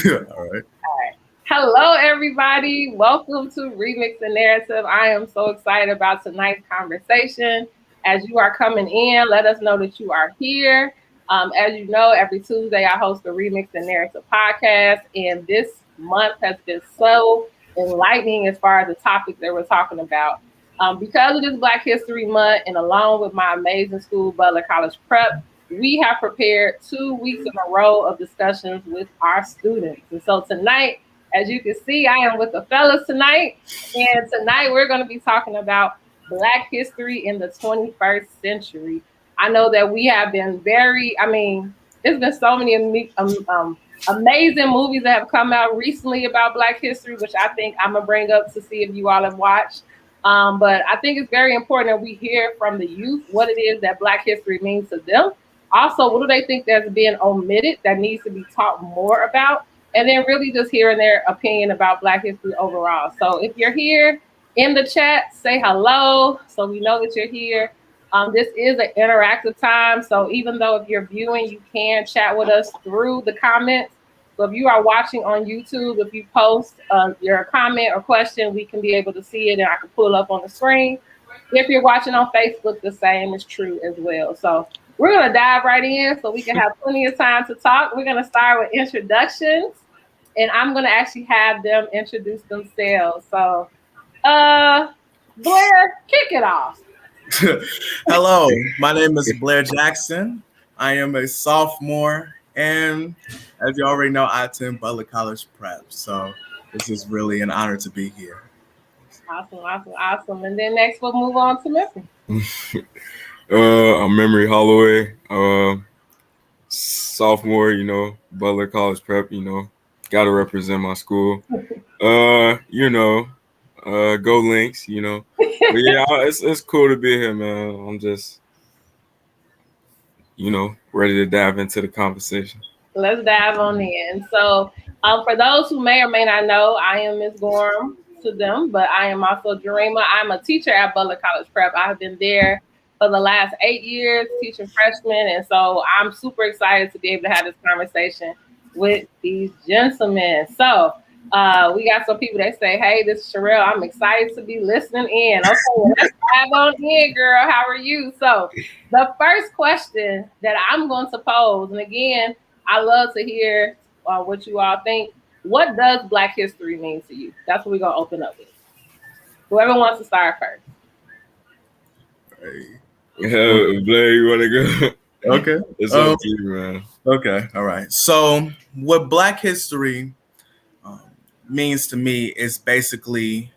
All right. Hello, everybody. Welcome to Remixing Narrative. I am so excited about tonight's conversation. As you are coming in, let us know that you are here. As you know, every Tuesday I host the Remixing Narrative podcast, and this month has been so enlightening as far as the topic that we're talking about. Because of this Black History Month, and along with my amazing school, Butler College Prep, we have prepared 2 weeks in a row of discussions with our students. And so tonight, as you can see, I am with the fellas tonight. And tonight we're going to be talking about Black history in the 21st century. I know that we have been there's been so many amazing movies that have come out recently about Black history, which I think I'm going to bring up to see if you all have watched. But I think it's very important that we hear from the youth what it is that Black history means to them. Also, what do they think that's being omitted that needs to be taught more about? And then really just hearing their opinion about Black history overall. So if you're here in the chat, say hello so we know that you're here. This is an interactive time. So even though if you're viewing, you can chat with us through the comments. So if you are watching on YouTube, if you post your comment or question, we can be able to see it and I can pull up on the screen. If you're watching on Facebook, the same is true as well. So we're going to dive right in so we can have plenty of time to talk. We're going to start with introductions, and I'm going to actually have them introduce themselves. So, Blair, kick it off. Hello, my name is Blair Jackson. I am a sophomore, and as you already know, I attend Butler College Prep. So this is really an honor to be here. Awesome. And then next we'll move on to Missy. I'm Memory Holloway, sophomore, Butler College Prep, gotta represent my school. Go Lynx, But yeah, it's cool to be here, man. I'm just, ready to dive into the conversation. Let's dive on in. So, for those who may or may not know, I am Miss Gorham to them, but I am also Jarima. I'm a teacher at Butler College Prep. I've been there for the last 8 years teaching freshmen, and so I'm super excited to be able to have this conversation with these gentlemen. So, we got some people that say, "Hey, this is Sherelle. I'm excited to be listening in." Okay, let's dive on in, girl. How are you? So, the first question that I'm going to pose, and again, I love to hear what you all think. What does Black history mean to you? That's what we're going to open up with. Whoever wants to start first. Blair, you want to go? Okay. It's up to you, man. Okay. All right. So what Black history means to me is basically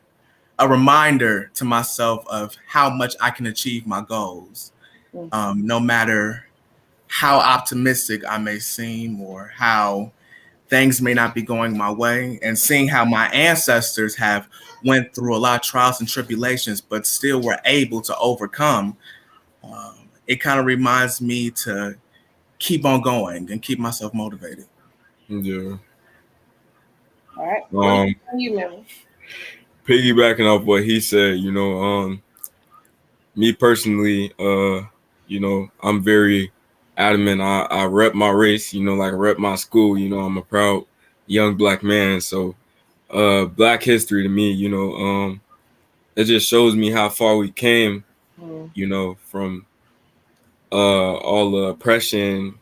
a reminder to myself of how much I can achieve my goals, no matter how optimistic I may seem or how things may not be going my way, and seeing how my ancestors have went through a lot of trials and tribulations, but still were able to overcome. It kind of reminds me to keep on going and keep myself motivated. Yeah. All right. What do you mean? Piggybacking off what he said, me personally, I'm very adamant. I rep my race, like I rep my school. I'm a proud young Black man. So, Black history to me, it just shows me how far we came, from all the oppression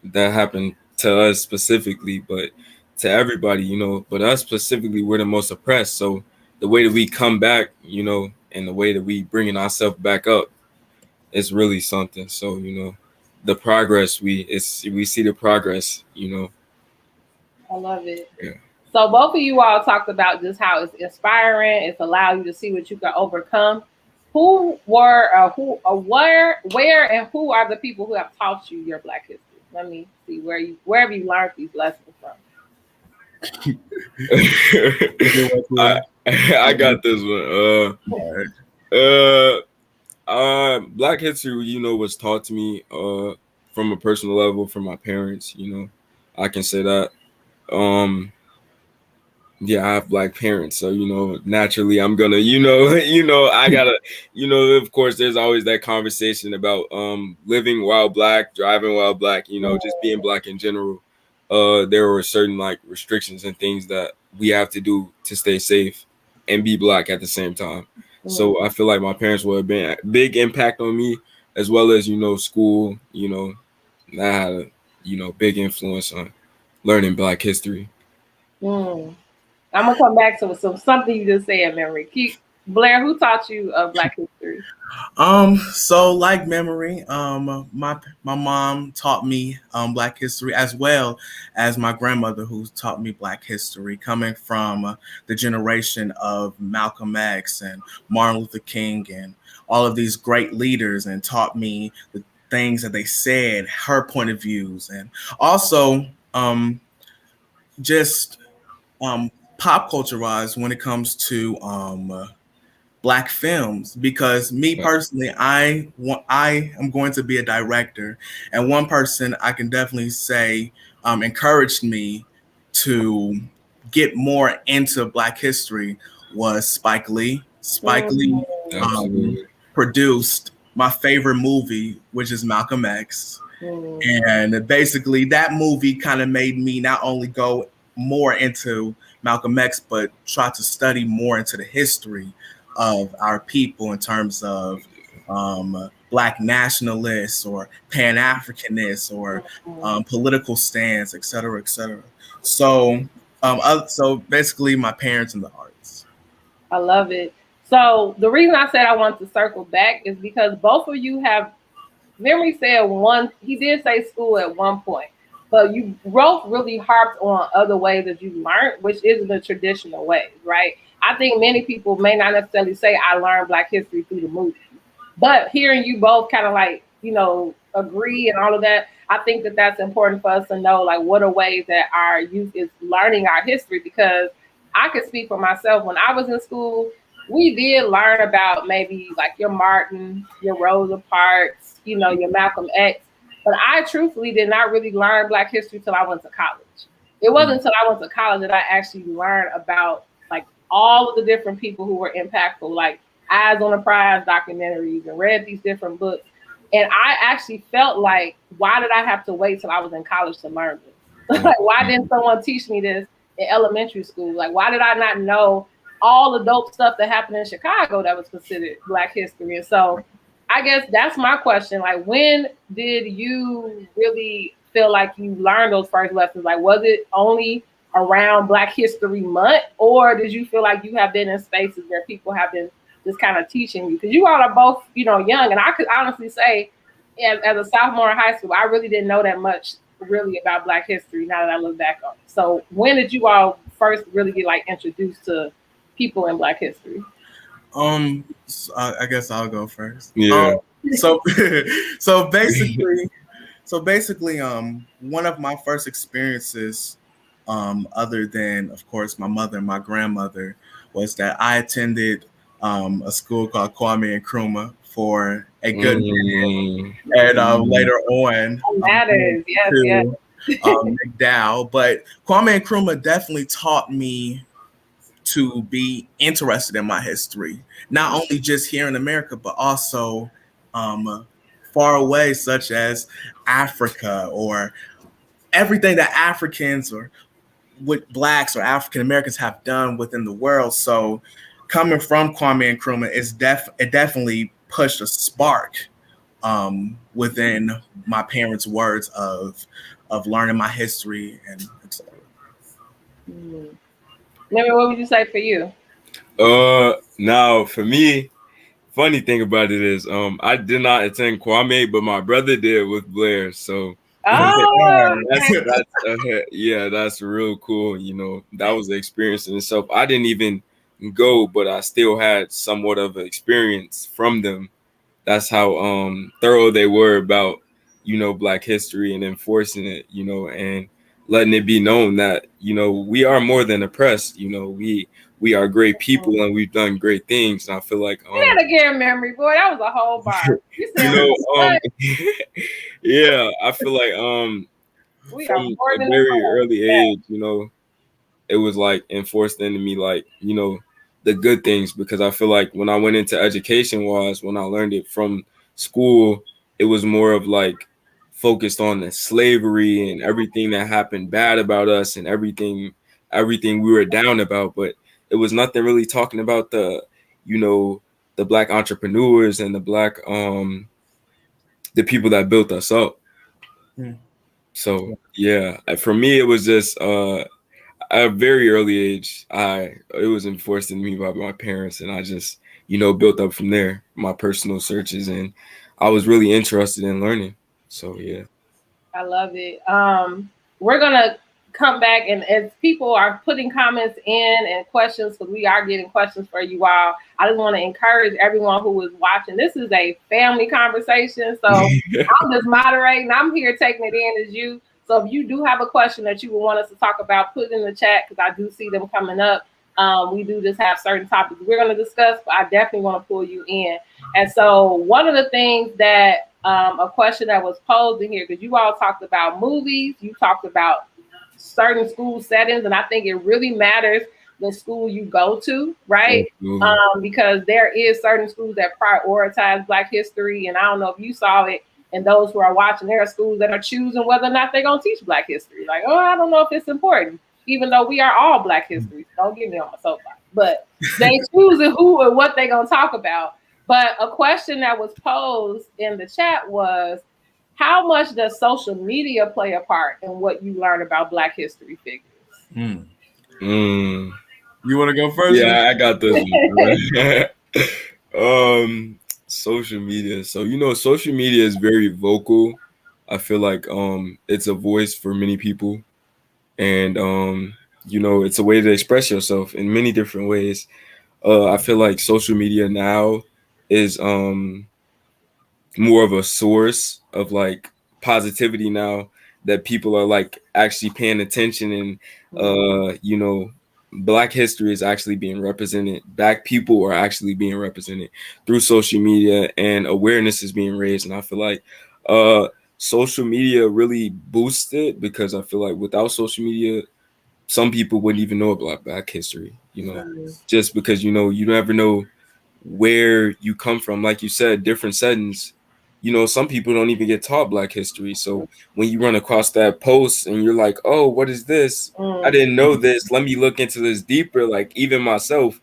that happened to us specifically, but to everybody, but us specifically, we're the most oppressed. So the way that we come back, and the way that we bringing ourselves back up, it's really something. So, the progress we see the progress, I love it. Yeah. So both of you all talked about just how it's inspiring. It's allowed you to see what you can overcome. Who were, where, and who are the people who have taught you your Black history? Let me see where have you learned these lessons from? I got this one. Black history, was taught to me from a personal level from my parents. I can say that. Yeah, I have Black parents, so naturally I'm gonna, I gotta, of course, there's always that conversation about living while Black, driving while Black, just being Black in general. there were certain like restrictions and things that we have to do to stay safe and be black at the same time. Mm. So I feel like my parents would have been a big impact on me, as well as school. That had a big influence on learning Black history. Mm. I'm gonna come back to something you just said, Memory. Blair, who taught you Black history? So like memory, my mom taught me Black history as well as my grandmother, who taught me Black history, coming from the generation of Malcolm X and Martin Luther King and all of these great leaders, and taught me the things that they said, her point of views, and also just pop culture wise when it comes to Black films, because me personally, I am going to be a director, and one person I can definitely say encouraged me to get more into Black history was Spike Lee. Spike Lee Mm. um, Absolutely. produced my favorite movie, which is Malcolm X. Mm. And basically, that movie kind of made me not only go more into Malcolm X, but try to study more into the history of our people in terms of Black nationalists or Pan Africanists or Mm. political stands, et cetera, et cetera. So, so basically, my parents in the arts. I love it. So the reason I said I want to circle back is because both of you have Memory said one. He did say school at one point, but you both really harped on other ways that you learned, which isn't the traditional ways, right? I think many people may not necessarily say I learned Black history through the movies, but hearing you both kind of like agree and all of that, I think that that's important for us to know, like what are ways that our youth is learning our history. Because I could speak for myself. When I was in school, we did learn about maybe like your Martin, your Rosa Parks, your Malcolm X, but I truthfully did not really learn Black history till I went to college. It wasn't until I went to college that I actually learned about like all of the different people who were impactful, like Eyes on the Prize documentaries, and read these different books. And I actually felt like, why did I have to wait till I was in college to learn this? Like, why didn't someone teach me this in elementary school? Like, why did I not know all the dope stuff that happened in Chicago that was considered Black history? And so I guess that's my question. Like, when did you really feel like you learned those first lessons? Like, was it only around Black History Month, or did you feel like you have been in spaces where people have been just kind of teaching you? Because you all are both, young, and I could honestly say, as a sophomore in high school, I really didn't know that much really about Black history. Now that I look back on it, so when did you all first really get like introduced to people in Black history? So I guess I'll go first. Yeah. So, so basically, one of my first experiences, other than, of course, my mother and my grandmother, was that I attended a school called Kwame Nkrumah for a good bit, Mm. and later on went Matters, yes, yes. to McDowell. But Kwame Nkrumah definitely taught me to be interested in my history, not only just here in America, but also far away, such as Africa, or everything that Africans or what Blacks or African Americans have done within the world. So coming from Kwame Nkrumah, it definitely pushed a spark within my parents' words of learning my history and etc. Mm. Maybe what would you say for you? Now for me, funny thing about it is, I did not attend Kwame, but my brother did with Blair. So Oh, okay. yeah, that's real cool. That was the experience in itself. I didn't even go, but I still had somewhat of an experience from them. That's how thorough they were about Black history and enforcing it, and letting it be known that we are more than oppressed. We are great people and we've done great things. And I feel like Say that again, Memory Boy. That was a whole bar. You you said know what? yeah, I feel like We from are more a than very early that. age, it was like enforced into me, like the good things, because I feel like when I went into education wise, when I learned it from school, it was more of like focused on the slavery and everything that happened bad about us and everything we were down about, but it was nothing really talking about you know the black entrepreneurs and the people that built us up. Mm. So yeah, for me it was just at a very early age, it was enforced in me by my parents, and I just built up from there. My personal searches, and I was really interested in learning. So yeah. I love it. We're gonna come back, and as people are putting comments in and questions, because we are getting questions for you all, I just want to encourage everyone who is watching. This is a family conversation, so I'm just moderating. I'm here taking it in as you. So if you do have a question that you would want us to talk about, put it in the chat because I do see them coming up. We do just have certain topics we're going to discuss, but I definitely want to pull you in. And so one of the things that a question that was posed in here, because you all talked about movies, you talked about certain school settings, and I think it really matters the school you go to, right? Because there is certain schools that prioritize Black history, and I don't know if you saw it, and those who are watching, there are schools that are choosing whether or not they're going to teach Black history. Like, oh, I don't know if it's important, even though we are all Black history. So don't get me on my soapbox. But they choosing who and what they're going to talk about. But a question that was posed in the chat was, how much does social media play a part in what you learn about Black history figures? You want to go first? Yeah, I got this one. Social media. So social media is very vocal. I feel like it's a voice for many people, and it's a way to express yourself in many different ways. I feel like social media now is more of a source of like positivity now, that people are like actually paying attention, and Black history is actually being represented. Black people are actually being represented through social media, and awareness is being raised. And I feel like social media really boosts it, because I feel like without social media, some people wouldn't even know about Black history, just because you never know where you come from. Like you said, different settings, some people don't even get taught Black history. So when you run across that post and you're like, oh, what is this? I didn't know this. Let me look into this deeper. Like even myself,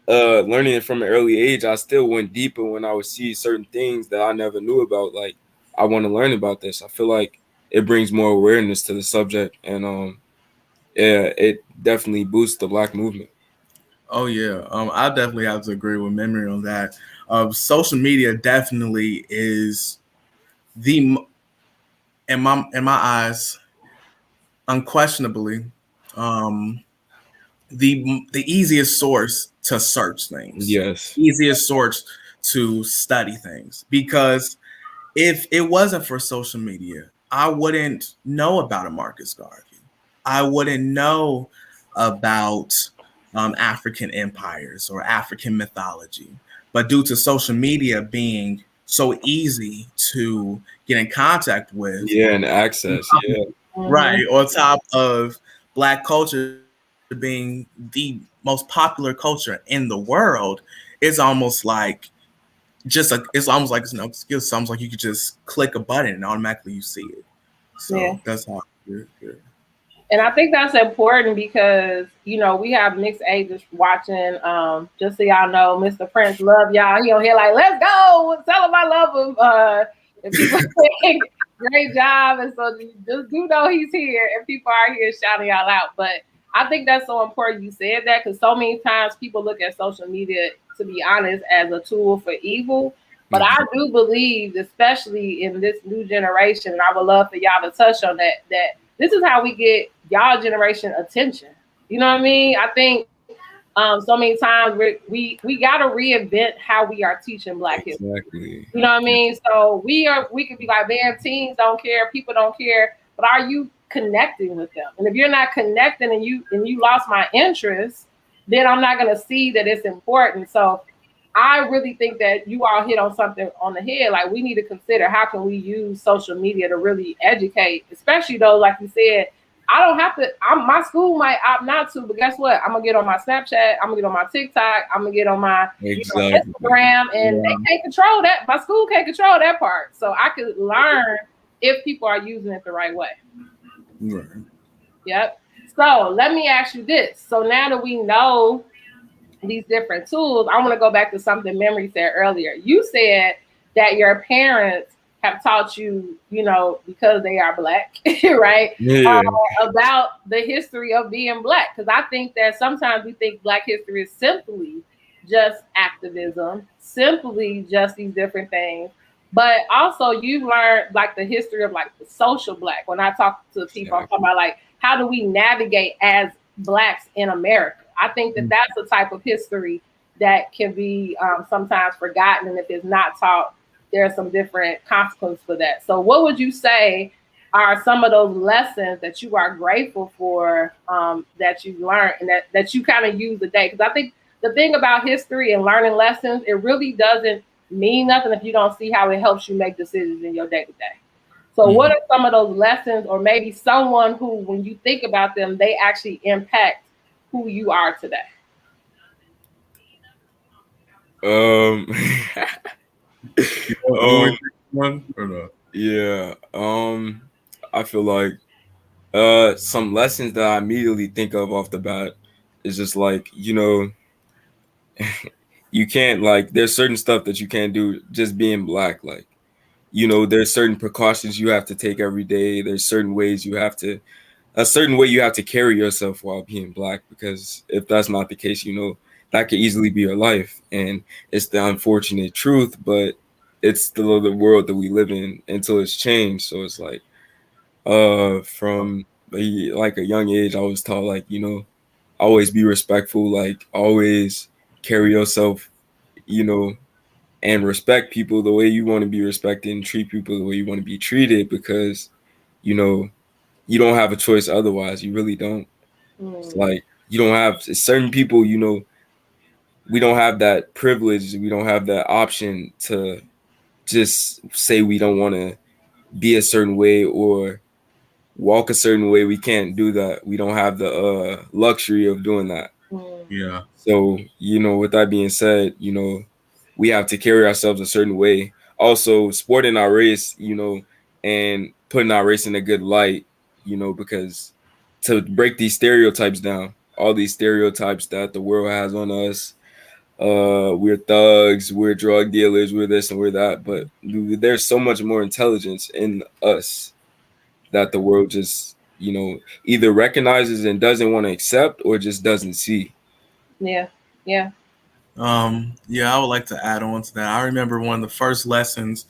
learning it from an early age, I still went deeper when I would see certain things that I never knew about. Like, I want to learn about this. I feel like it brings more awareness to the subject, and yeah, it definitely boosts the Black movement. Oh yeah, I definitely have to agree with Memory on that. Social media definitely is the in my eyes, unquestionably, um, the easiest source to search things, Yes. easiest source to study things. Because if it wasn't for social media, I wouldn't know about a Marcus Garvey. I wouldn't know about African empires or African mythology. But due to social media being so easy to get in contact with, Yeah, and access. Yeah. right, on top of Black culture being the most popular culture in the world, it's almost like it's almost like it's no excuse. It's almost like you could just click a button and automatically you see it. Yeah. So that's how good. And I think that's important because, we have mixed ages watching. Just so y'all know, Mr. Prince love y'all. He on here like, let's go. Tell him I love him. And people say, great job. And so just do know he's here and people are here shouting y'all out. But I think that's so important you said that, because so many times people look at social media, to be honest, as a tool for evil. But I do believe, especially in this new generation, and I would love for y'all to touch on that this is how we get y'all generation attention. You know what I mean? I think so many times we got to reinvent how we are teaching Black history. Exactly. You know what I mean? So we could be like, man, teens don't care, people don't care, but are you connecting with them? And if you're not connecting and you lost my interest, then I'm not gonna see that it's important. So I really think that you all hit on something on the head. Like, we need to consider how can we use social media to really educate, especially though, like you said, I don't have to. My school might opt not to, but guess what? I'm gonna get on my Snapchat. I'm gonna get on my TikTok. I'm gonna get on my Exactly. Instagram, and they can't control that. My school can't control that part, so I could learn if people are using it the right way. Right. Yep. So let me ask you this. So now that we know these different tools, I want to go back to something Memory said earlier. You said that your parents have taught you, because they are black, right? Yeah, About the history of being black. Because I think that sometimes we think black history is simply just activism, simply just these different things. But also you've learned like the history of like the social black. When I talk to people, I'm talking exactly. about like how do we navigate as blacks in America? I think that that's a type of history that can be sometimes forgotten, and if it's not taught, there are some different consequences for that. So, what would you say are some of those lessons that you are grateful for that you learned and that you kind of use today? Because I think the thing about history and learning lessons, it really doesn't mean nothing if you don't see how it helps you make decisions in your day to day. So, what Mhm. are some of those lessons, or maybe someone who, when you think about them, they actually impact who you are today? Um, You want um, to take one or not? yeah. I feel like some lessons that I immediately think of off the bat is just like, you can't, like, there's certain stuff that you can't do just being black. Like, there's certain precautions you have to take every day. There's certain ways you have to a certain way you have to carry yourself while being black, because if that's not the case, that could easily be your life. And it's the unfortunate truth, but it's the world that we live in until it's changed. So it's like from like a young age I was taught, like, always be respectful, like always carry yourself, you know and respect people the way you want to be respected, and treat people the way you want to be treated, because you know you don't have a choice otherwise. You really don't. It's Mm, like you don't have certain people, we don't have that privilege, we don't have that option to just say we don't want to be a certain way or walk a certain way. We can't do that. We don't have the luxury of doing that. mm, Yeah. So, with that being said, we have to carry ourselves a certain way. Also, sporting our race, and putting our race in a good light, because to break these stereotypes down, all these stereotypes that the world has on us, we're thugs, we're drug dealers, we're this and we're that. But there's so much more intelligence in us that the world just, either recognizes and doesn't want to accept, or just doesn't see. yeah, yeah. Yeah, I would like to add on to that. I remember one of the first lessons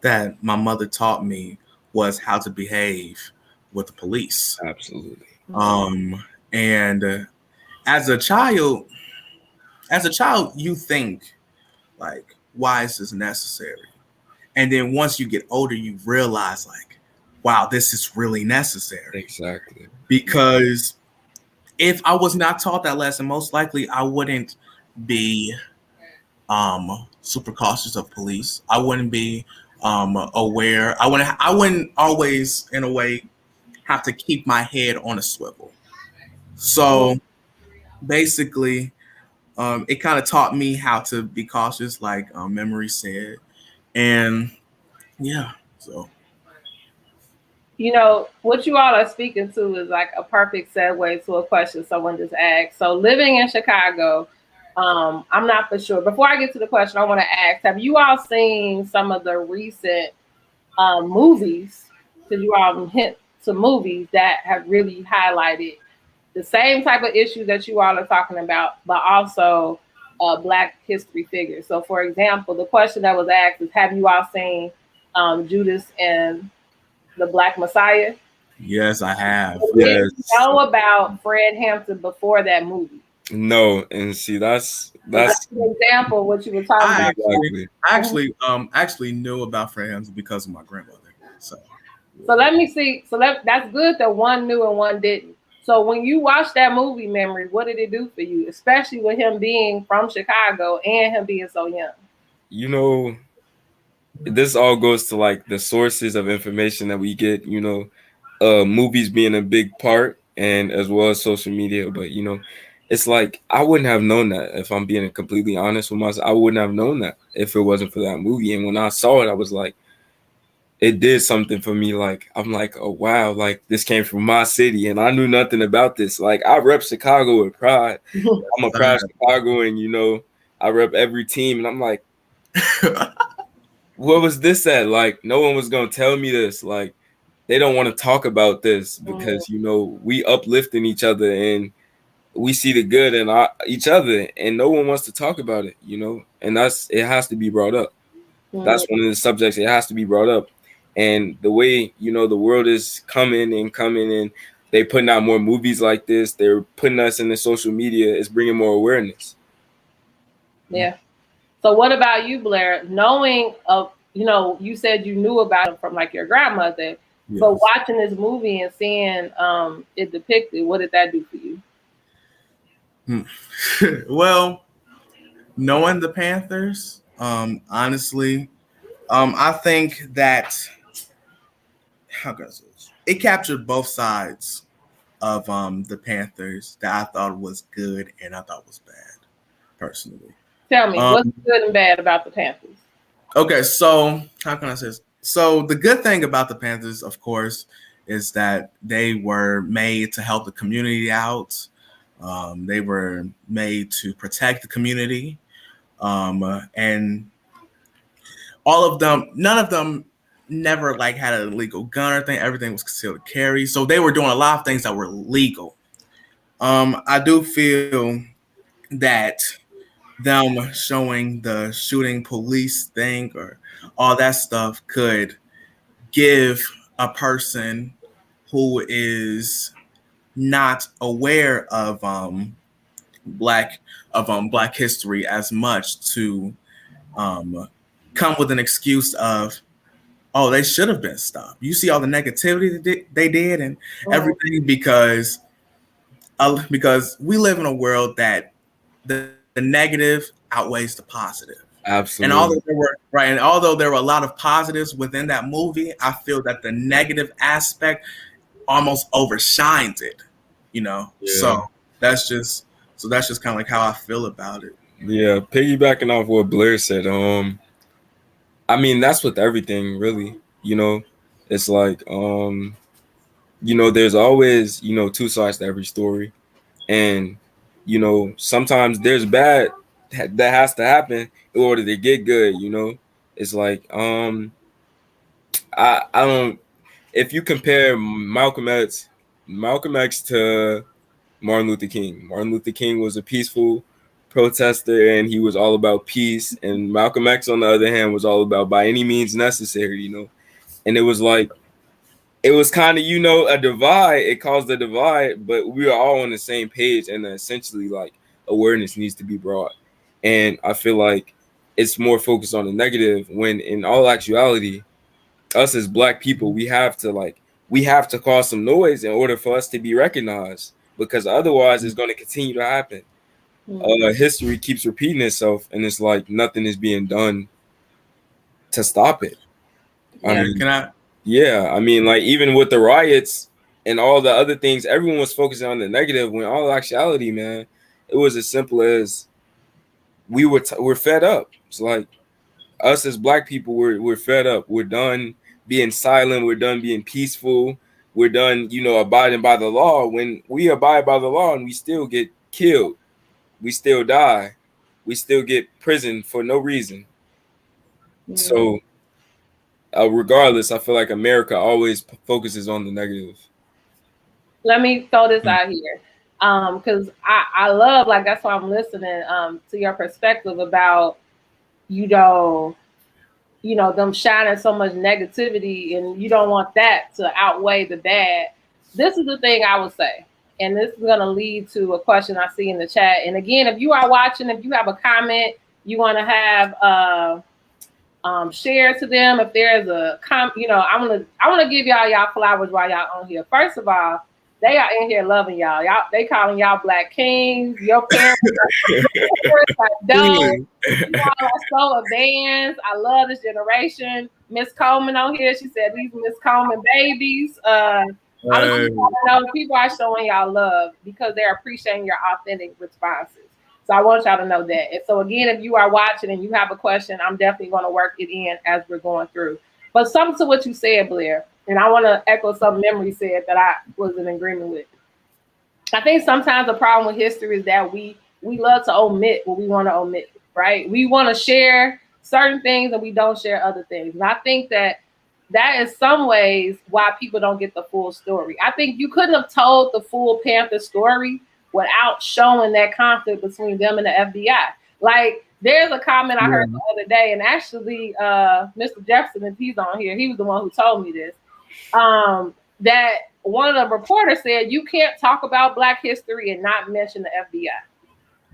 that my mother taught me was how to behave with the police. Absolutely. Mm, And as a child, you think like, why is this necessary? And then once you get older, you realize like, wow, this is really necessary. Exactly. Because if I was not taught that lesson, most likely I wouldn't be super cautious of police. I wouldn't be aware. I wouldn't always in a way have to keep my head on a swivel. So basically, it kind of taught me how to be cautious, like Memory said, and yeah. So what you all are speaking to is like a perfect segue to a question someone just asked. So, living in Chicago, I'm not for sure. Before I get to the question, I want to ask: have you all seen some of the recent movies? Because you all hint to movies that have really highlighted the same type of issues that you all are talking about, but also Black history figures. So, for example, the question that was asked is: have you all seen Judas and the Black Messiah? yes, I have. Did you Yes. know about Fred Hampton before that movie? No. And see, that's So that's that's an example of what you were talking I about. actually, exactly. actually knew about Fred Hampton because of my grandmother. So So let me see. So that's good that one knew and one didn't. So when you watch that movie, Memory, what did it do for you? Especially with him being from Chicago and him being so young. You know, this all goes to like the sources of information that we get, movies being a big part, and as well as social media. But it's like I wouldn't have known that, if I'm being completely honest with myself. I wouldn't have known that if it wasn't for that movie. And when I saw it, I was like, it did something for me. Like I'm like, oh wow, like this came from my city, and I knew nothing about this. Like I rep Chicago with pride. I'm a proud Chicago, and I rep every team, and I'm like, what was this at? Like no one was gonna tell me this. Like they don't want to talk about this because we uplifting each other and we see the good in each other, and no one wants to talk about it. And it has to be brought up. That's one of the subjects it has to be brought up. And the way the world is coming and coming, and they putting out more movies like this. They're putting us in the social media. It's bringing more awareness. Yeah. So what about you, Blair? Knowing of, you said you knew about it from like your grandmother, but Yes. watching this movie and seeing it depicted, what did that do for you? Well, knowing the Panthers, honestly, I think that how can I say this? It captured both sides of the Panthers that I thought was good and I thought was bad, personally. Tell me, what's Um, good and bad about the Panthers? okay, so how can I say this? So the good thing about the Panthers, of course, is that they were made to help the community out. They were made to protect the community, and all of them, none of them never like had an illegal gun or thing. Everything was concealed carry. So they were doing a lot of things that were legal. I do feel that them showing the shooting police thing or all that stuff could give a person who is not aware of black black history as much to um, come with an excuse of, oh, they should have been stopped. You see all the negativity that they did and everything because we live in a world that the negative outweighs the positive. And although Absolutely. there were right, and although there were a lot of positives within that movie, I feel that the negative aspect almost overshines it. You know, Yeah. that's just that's just kind of like how I feel about it. Yeah. Piggybacking off what Blair said. I mean, that's with everything, really. It's like, there's always, two sides to every story. And, sometimes there's bad that has to happen in order to get good. It's like, I don't, if you compare Malcolm X to Martin Luther King was a peaceful protester and he was all about peace. And Malcolm X, on the other hand, was all about by any means necessary. And it was like, it was kind of, a divide. It caused a divide, but we were all on the same page. And essentially, like, awareness needs to be brought. And I feel like it's more focused on the negative when in all actuality, us as black people, we have to cause some noise in order for us to be recognized because otherwise it's going to continue to happen. History keeps repeating itself and it's like nothing is being done to stop it. I Yeah. Yeah, mean, can I? yeah, I mean, like even with the riots and all the other things, everyone was focusing on the negative when all actuality, man, it was as simple as we're fed up. It's like us as black people, we're fed up. We're done being silent. We're done being peaceful. We're done, abiding by the law. When we abide by the law and we still get killed, we still die, we still get prison for no reason. Mm. So, regardless, I feel like America always focuses on the negative. Let me throw this out here. Because I love, like, that's why I'm listening to your perspective about, you know, them shining so much negativity and you don't want that to outweigh the bad. This is the thing I would say. And this is going to lead to a question I see in the chat. And again, if you are watching, if you have a comment, you want to have share to them. If there's a I want to give y'all flowers while y'all on here. First of all, they are in here loving y'all. Y'all, they calling y'all black kings. Your parents are dope. Really? You all are so advanced. I love this generation. Miss Coleman on here. She said these Miss Coleman babies. I just want y'all to know people are showing y'all love because they're appreciating your authentic responses. So I want y'all to know that. And so again, if you are watching and you have a question, I'm definitely going to work it in as we're going through. But something to what you said, Blair, and I want to echo something Memory said that I was in agreement with. I think sometimes the problem with history is that we love to omit what we want to omit, right? We want to share certain things and we don't share other things. And I think that that is some ways why people don't get the full story. I think you couldn't have told the full Panther story without showing that conflict between them and the FBI. Like there's a comment I heard the other day, and actually Mr. Jefferson, if he's on here, he was the one who told me this. That one of the reporters said you can't talk about Black history and not mention the FBI.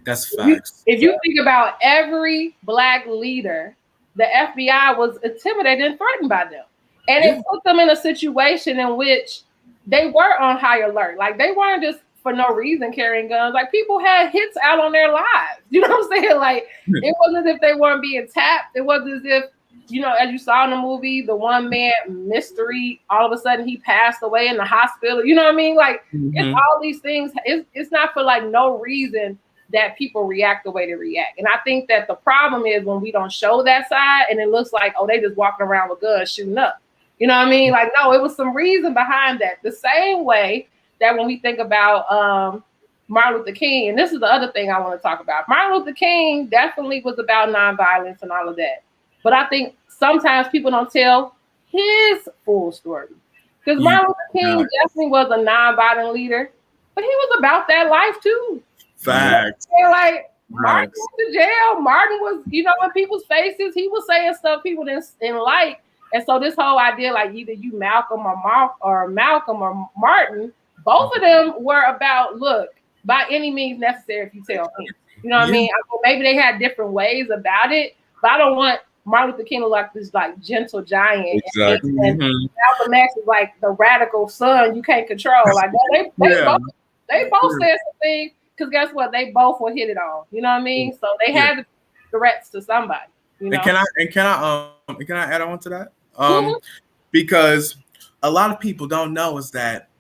That's facts. If you think about every Black leader, the FBI was intimidated and threatened by them. And it put them in a situation in which they were on high alert. Like they weren't just for no reason carrying guns. Like people had hits out on their lives. You know what I'm saying? Like it wasn't as if they weren't being tapped. It wasn't as if, you know, as you saw in the movie, the one man mystery, all of a sudden he passed away in the hospital. You know what I mean? Like it's all these things. It's not for like no reason that people react the way they react. And I think that the problem is when we don't show that side and it looks like, oh, they just walking around with guns shooting up. You know what I mean? Like, no, it was some reason behind that. The same way that when we think about Martin Luther King, and this is the other thing I want to talk about. Martin Luther King definitely was about nonviolence and all of that. But I think sometimes people don't tell his full story. Because Martin Luther King definitely was a nonviolent leader, but he was about that life too. Facts. And like Martin went to jail. Martin was, you know, in people's faces, he was saying stuff people didn't like. And so this whole idea, like either you Malcolm or Martin, both of them were about, look, by any means necessary if you tell me. You know what I mean? Maybe they had different ways about it, but I don't want Martin Luther King to look like this like gentle giant. Exactly. And Malcolm X is like the radical son you can't control. Like they both said some things, because guess what? They both were hit it on. You know what I mean? So they had threats to somebody. You know? And can I add on to that? Because a lot of people don't know is that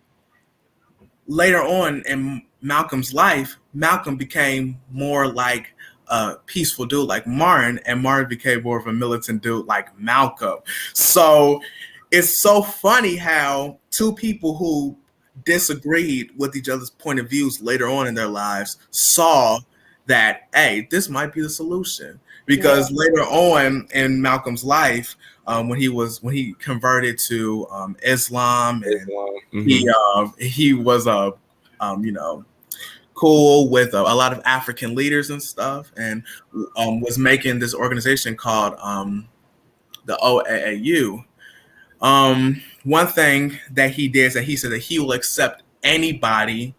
later on in Malcolm's life, Malcolm became more like a peaceful dude like Martin, and Martin became more of a militant dude like Malcolm. So it's so funny how two people who disagreed with each other's point of views later on in their lives saw that, hey, this might be the solution. Because later on in Malcolm's life, when he converted to Islam, and he was cool with a lot of African leaders and stuff, and was making this organization called the OAAU. One thing that he did is that he said that he will accept anybody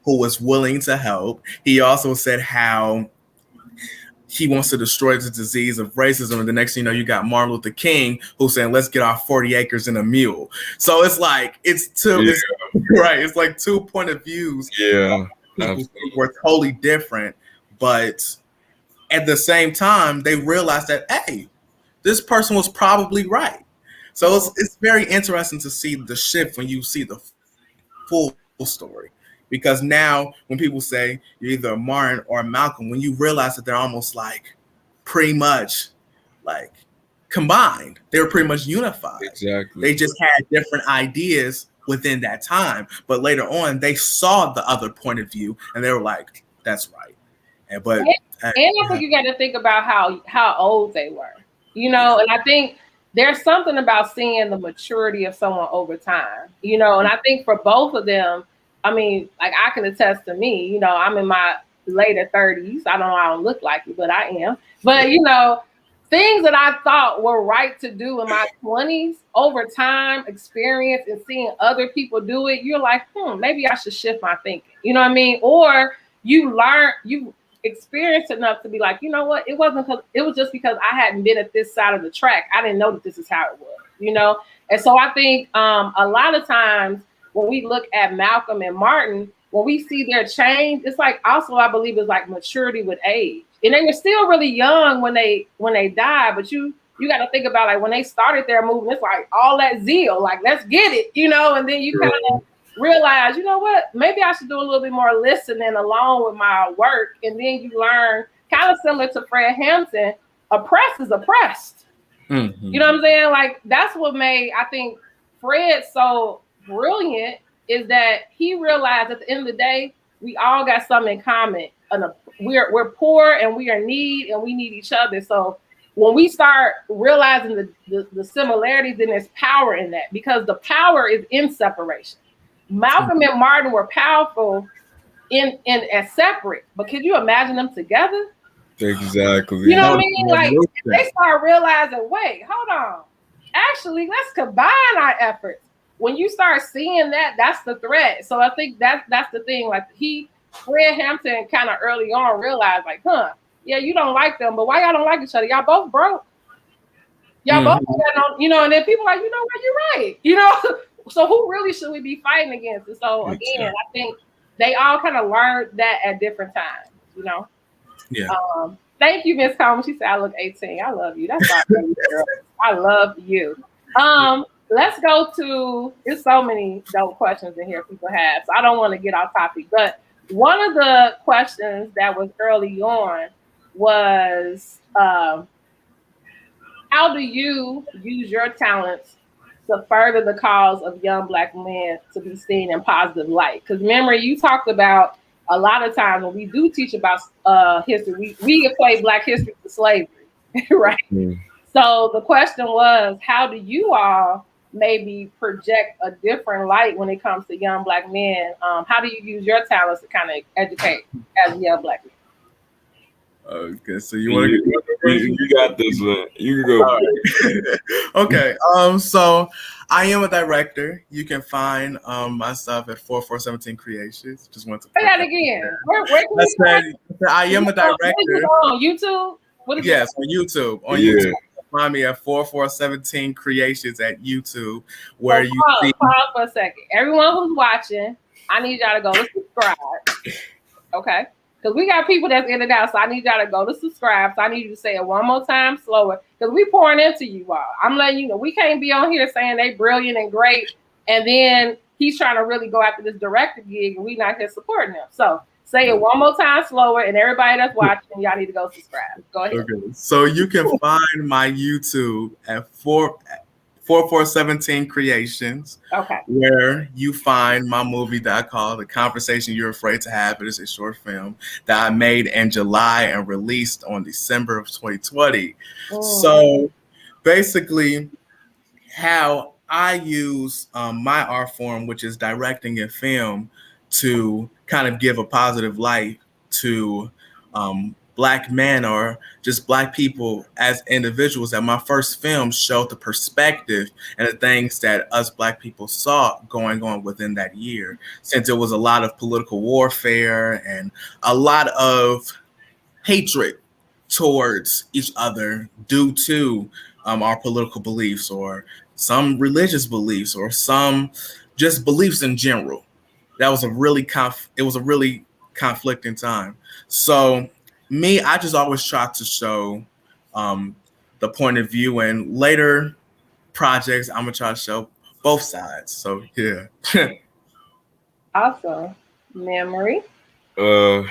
who was willing to help. He also said how he wants to destroy the disease of racism. And the next thing you know, you got Martin Luther King who's saying, let's get our 40 acres and a mule. So it's like, it's like two point of views. Yeah. People were totally different, but at the same time, they realized that, hey, this person was probably right. So it's very interesting to see the shift when you see the full story. Because now when people say you're either Martin or Malcolm, when you realize that they're almost like pretty much like combined, they were pretty much unified. Exactly. They just had different ideas within that time. But later on, they saw the other point of view and they were like, that's right. And I think you got to think about how old they were, you know, and I think there's something about seeing the maturity of someone over time, you know, and I think for both of them, I mean, like I can attest to me, you know, I'm in my later 30s. I don't know, I don't look like it, but I am. But, you know, things that I thought were right to do in my 20s, over time, experience and seeing other people do it, you're like, maybe I should shift my thinking. You know what I mean? Or you experienced enough to be like, you know what? It was just because I hadn't been at this side of the track. I didn't know that this is how it was, you know? And so I think a lot of times, when we look at Malcolm and Martin, when we see their change, it's like also I believe it's like maturity with age. And they were still really young when they died, but you got to think about like when they started their movement, it's like all that zeal, like let's get it, you know, and then you kind of realize, you know what, maybe I should do a little bit more listening along with my work, and then you learn kind of similar to Fred Hampton, oppressed is oppressed. You know what I'm saying? Like that's what made I think Fred so brilliant is that he realized at the end of the day we all got something in common. And we're poor and we are in need and we need each other. So when we start realizing the similarities, then there's power in that because the power is in separation. Malcolm and Martin were powerful in as separate, but could you imagine them together? You Exactly. know what I No, mean? no, Like no, they start realizing, wait, hold on. Actually, let's combine our efforts. When you start seeing that, that's the threat. So I think that's the thing. Like Fred Hampton kind of early on realized, like, yeah, you don't like them, but why y'all don't like each other? Y'all both broke. Y'all both, and then people are like, you know what, you're right. So who really should we be fighting against? And so again, I think they all kind of learned that at different times. Yeah. Thank you, Miss Coleman. She said I look 18. I love you. That's my baby girl. I love you. Let's go to there's so many dope questions in here people have. So I don't want to get off topic. But one of the questions that was early on was how do you use your talents to further the cause of young Black men to be seen in positive light? Because remember, you talked about a lot of times when we do teach about history, we equate Black history to slavery, right? So the question was, how do you all maybe project a different light when it comes to young Black men? How do you use your talents to kind of educate as young Black men? Okay, so you want to get You got this one. You can go. right. Okay. So I am a director. You can find my stuff at 4417 Creations. Just want to Say put that that again. Where can I we find said I am a director. on YouTube? What is it? Yes, on YouTube. On Yeah. YouTube, find me at 4417 Creations at YouTube, where So you see. pause for a second. Everyone who's watching, I need y'all to go to subscribe. Okay? Because we got people that's in and out. So I need y'all to go to subscribe. So I need you to say it one more time slower. Because we pouring into you all. I'm letting you know we can't be on here saying they brilliant and great. And then he's trying to really go after this director gig and we not here supporting him. So say it one more time slower. And everybody that's watching, y'all need to go subscribe. Go ahead. Okay. So you can find my YouTube at 4417 Creations. Okay. Where you find my movie that I call The Conversation You're Afraid to Have. It is a short film that I made in July and released on December of 2020. So basically, how I use my art form, which is directing and film, to kind of give a positive light to Black men or just Black people as individuals. That my first film showed the perspective and the things that us Black people saw going on within that year, since it was a lot of political warfare and a lot of hatred towards each other due to our political beliefs or some religious beliefs or some just beliefs in general. That was a really it was a really conflicting time. So me, I just always try to show um, the point of view, and later projects I'm gonna try to show both sides. So yeah. Awesome. Memory. Uh,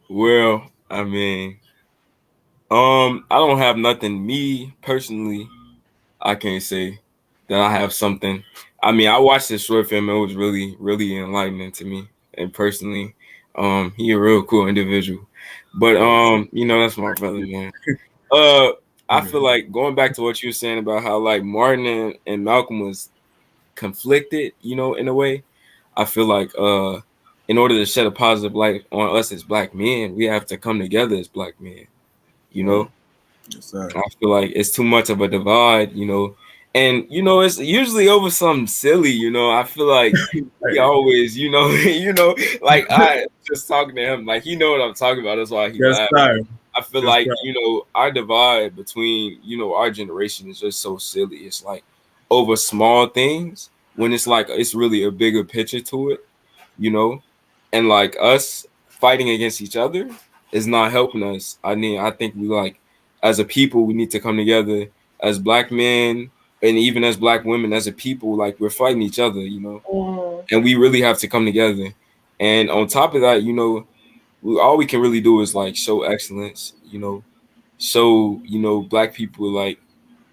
well, I mean, I don't have nothing. Me personally, I can't say that I have something. I mean, I watched this short film. It was really, really enlightening to me. And personally, he a real cool individual. But that's my brother, man. I feel like going back to what you were saying about how like Martin and Malcolm was conflicted, in a way. I feel like in order to shed a positive light on us as Black men, we have to come together as Black men, you know. Yes, sir. I feel like it's too much of a divide, and it's usually over something silly, I feel like he always, like I just talking to him, like he know what I'm talking about. That's why he Yes, laughs. sir. I feel Yes, like sir. our divide between our generation is just so silly. It's like over small things when it's like it's really a bigger picture to it, you know, and like us fighting against each other is not helping us. I mean, I think we like as a people we need to come together as Black men and even as Black women as a people. Like we're fighting each other, and we really have to come together. And on top of that, all we can really do is like show excellence, show, black people like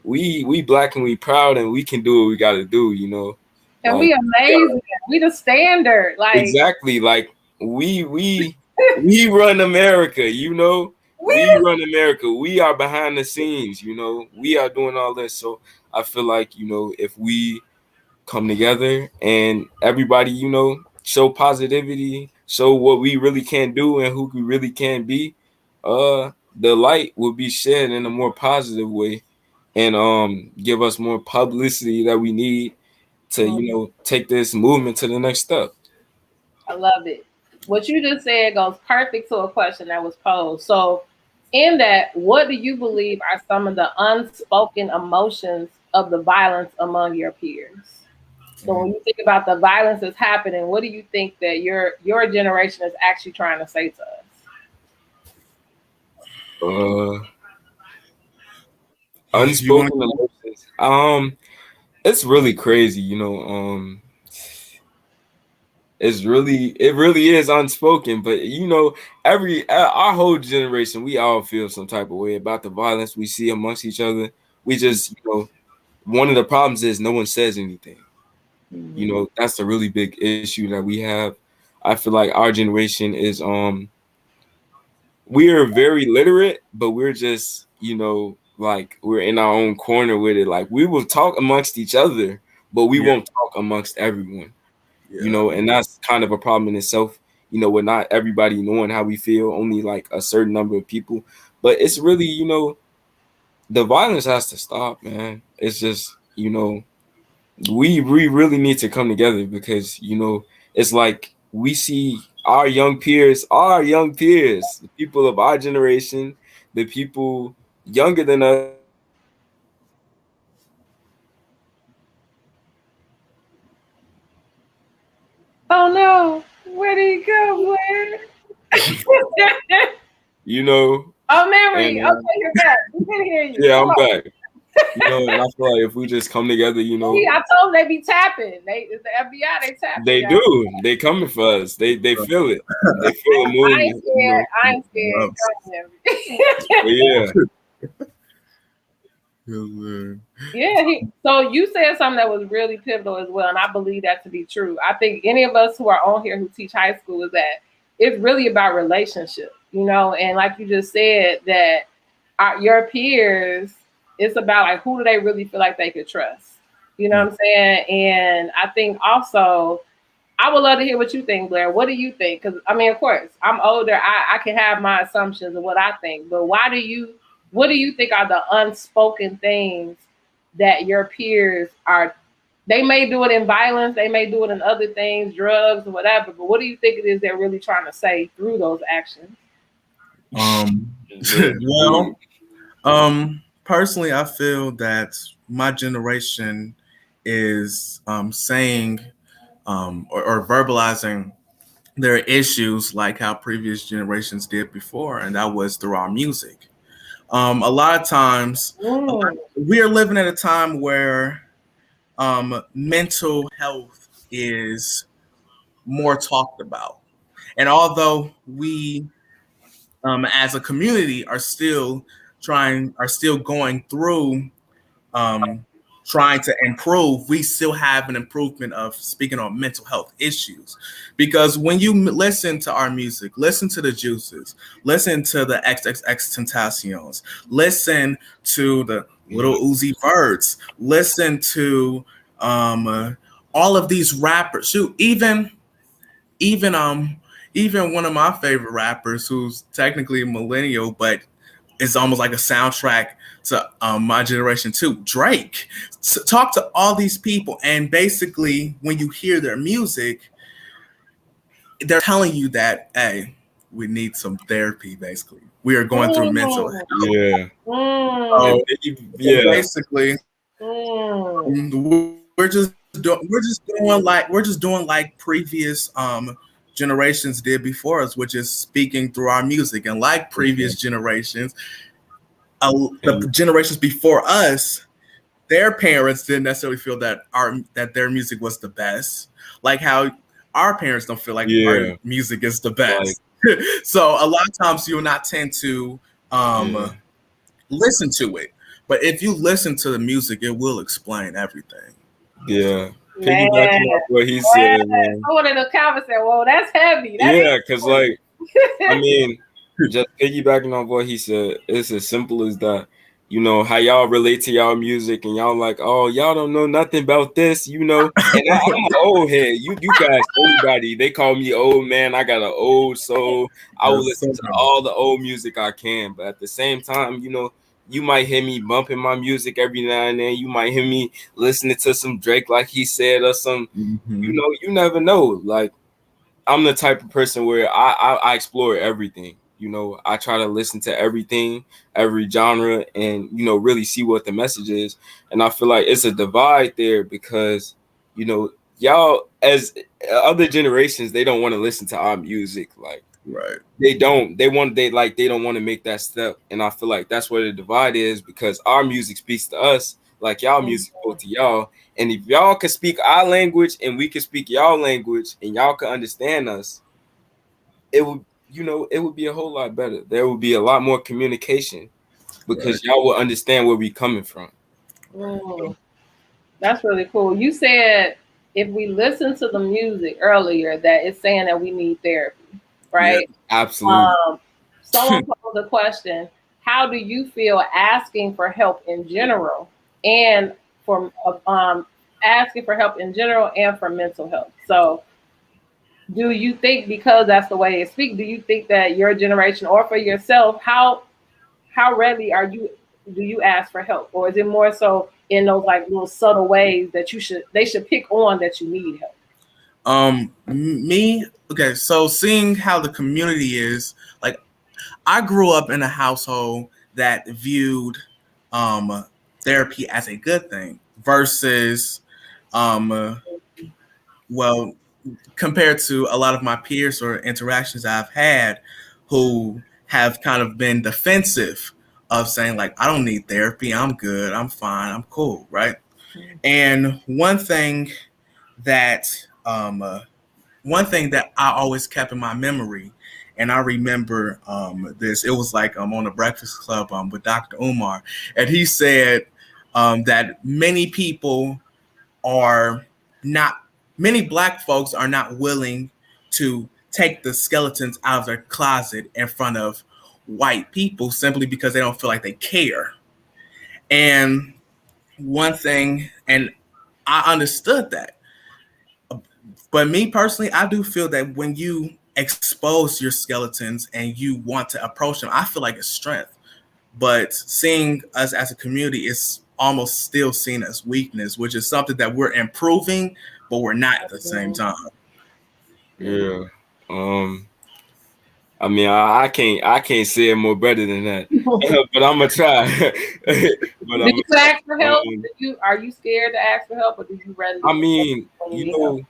we black and we proud and we can do what we got to do. And Like we we are, amazing. We the standard. Like exactly, like we run America. We we run America. We are behind the scenes. We are doing all this. So I feel like if we come together and everybody, show positivity, show what we really can do and who we really can be, the light will be shed in a more positive way and give us more publicity that we need to, take this movement to the next step. I love it. What you just said goes perfect to a question that was posed. So, in that, what do you believe are some of the unspoken emotions of the violence among your peers? So, when you think about the violence that's happening, what do you think that your generation is actually trying to say to us? Uh, You want Unspoken to? emotions. It's really crazy, it really is unspoken, but every our whole generation, we all feel some type of way about the violence we see amongst each other. We just, one of the problems is no one says anything. That's a really big issue that we have. I feel like our generation is we are very literate, but we're just, like we're in our own corner with it. Like we will talk amongst each other, but we Yeah, won't talk amongst everyone. yeah, And that's kind of a problem in itself. With not everybody knowing how we feel, only like a certain number of people. But it's really, the violence has to stop, man. It's just, we really need to come together because it's like we see our young peers, the people of our generation, the people younger than us, they see the violence and they see the injustice and they see the Oh no, where did he go, you Blair? know Oh, and memory. Okay, you're back. We can hear you. yeah, Come I'm on. back. And I feel like if we just come together, See, I told them they be tapping. The FBI, they tapping, they y'all. do. They coming for us. They feel it. They feel the I ain't scared. movement. I ain't scared. yeah. Come on, Memory. But yeah, Yeah, so you said something that was really pivotal as well, and I believe that to be true. I think any of us who are on here who teach high school is that it's really about relationship, and like you just said, that your peers, it's about like who do they really feel like they could trust, you know Yeah. what I'm saying? And I think also I would love to hear what you think, Blair. What do you think? Because I mean, of course, I'm older. I can have my assumptions of what I think, but what do you think are the unspoken things that your peers are? They may do it in violence, they may do it in other things, drugs or whatever. But what do you think it is they're really trying to say through those actions? Um, dude. well, personally, I feel that my generation is saying or verbalizing their issues like how previous generations did before, and that was through our music. A lot of times, Mm. we are living at a time where mental health is more talked about. And although we, as a community, are still going through um, trying to improve, we still have an improvement of speaking on mental health issues. Because when you listen to our music, listen to the Juices, listen to the XXX Tentaciones, listen to the Little Yeah. Uzi Verts, listen to all of these rappers. Shoot, even even one of my favorite rappers who's technically a millennial, but is almost like a soundtrack to my generation too. Drake. Talk to all these people, and basically, when you hear their music, they're telling you that, hey, we need some therapy. Basically, we are going through mental Mm. health. Yeah. Mm. So, Yeah. basically, Mm. we're just doing like previous generations did before us, which is speaking through our music, and like previous generations, the And generations before us, their parents didn't necessarily feel that their music was the best, like how our parents don't feel like our yeah, music is the like best. So a lot of times you will not tend to um, yeah, listen to it. But if you listen to the music, it will explain everything. Yeah. Man, Piggybacking off what he said, yeah. man. Someone in the comments said, "Whoa, that's heavy. That is Yeah, cause heavy." like I mean, just piggybacking on what he said, it's as simple as that. You know, how y'all relate to y'all music and y'all like, oh, y'all don't know nothing about this, you know. And I'm an old head. You can ask anybody. They call me old man. I got an old soul. I will Yes, listen to all the old music I can. But at the same time, you know, you might hear me bumping my music every now and then. You might hear me listening to some Drake, like he said, or some, you mm-hmm. know, you never know. Like I'm the type of person where I explore everything. You know, I try to listen to everything, every genre, and you know, really see what the message is. And I feel like it's a divide there because, you know, y'all as other generations, they don't want to listen to our music. Like Right. they don't. They don't want to make that step. And I feel like that's where the divide is because our music speaks to us, like y'all music spoke to y'all. And if y'all can speak our language and we can speak y'all language and y'all can understand us, it would it would be a whole lot better. There would be a lot more communication Right. because y'all will understand where we coming from. Mm, that's really cool. You said if we listen to the music earlier, that it's saying that we need therapy, Yeah. right? Absolutely. Um, someone posed a question: how do you feel asking for help in general, and for asking for help in general, and for mental health? So, do you think because that's the way they speak, do you think that your generation or for yourself, how rarely do you ask for help, or is it more so in those like little subtle ways that they should pick on that you need help? Me, okay, so seeing how the community is, like I grew up in a household that viewed um therapy as a good thing versus um well, compared to a lot of my peers or interactions I've had who have kind of been defensive of saying like I don't need therapy, I'm good, I'm fine, I'm cool, right? And that one thing that I always kept in my memory, and I remember this. It was like on the Breakfast Club with Dr. Umar, and he said that are not many black folks are not willing to take the skeletons out of their closet in front of white people simply because they don't feel like they care. And one thing, and I understood that. But me personally, I do feel that when you expose your skeletons and you want to approach them, I feel like it's strength. But seeing us as a community is almost still seen as weakness, which is something that we're improving, but we're not at the same time. Yeah. Um I mean, I can't say it more better than that, but I'm gonna try. But Do I'm you gonna try. ask for help? Are you scared to ask for help, or do you I readily mean, when you you need help? know,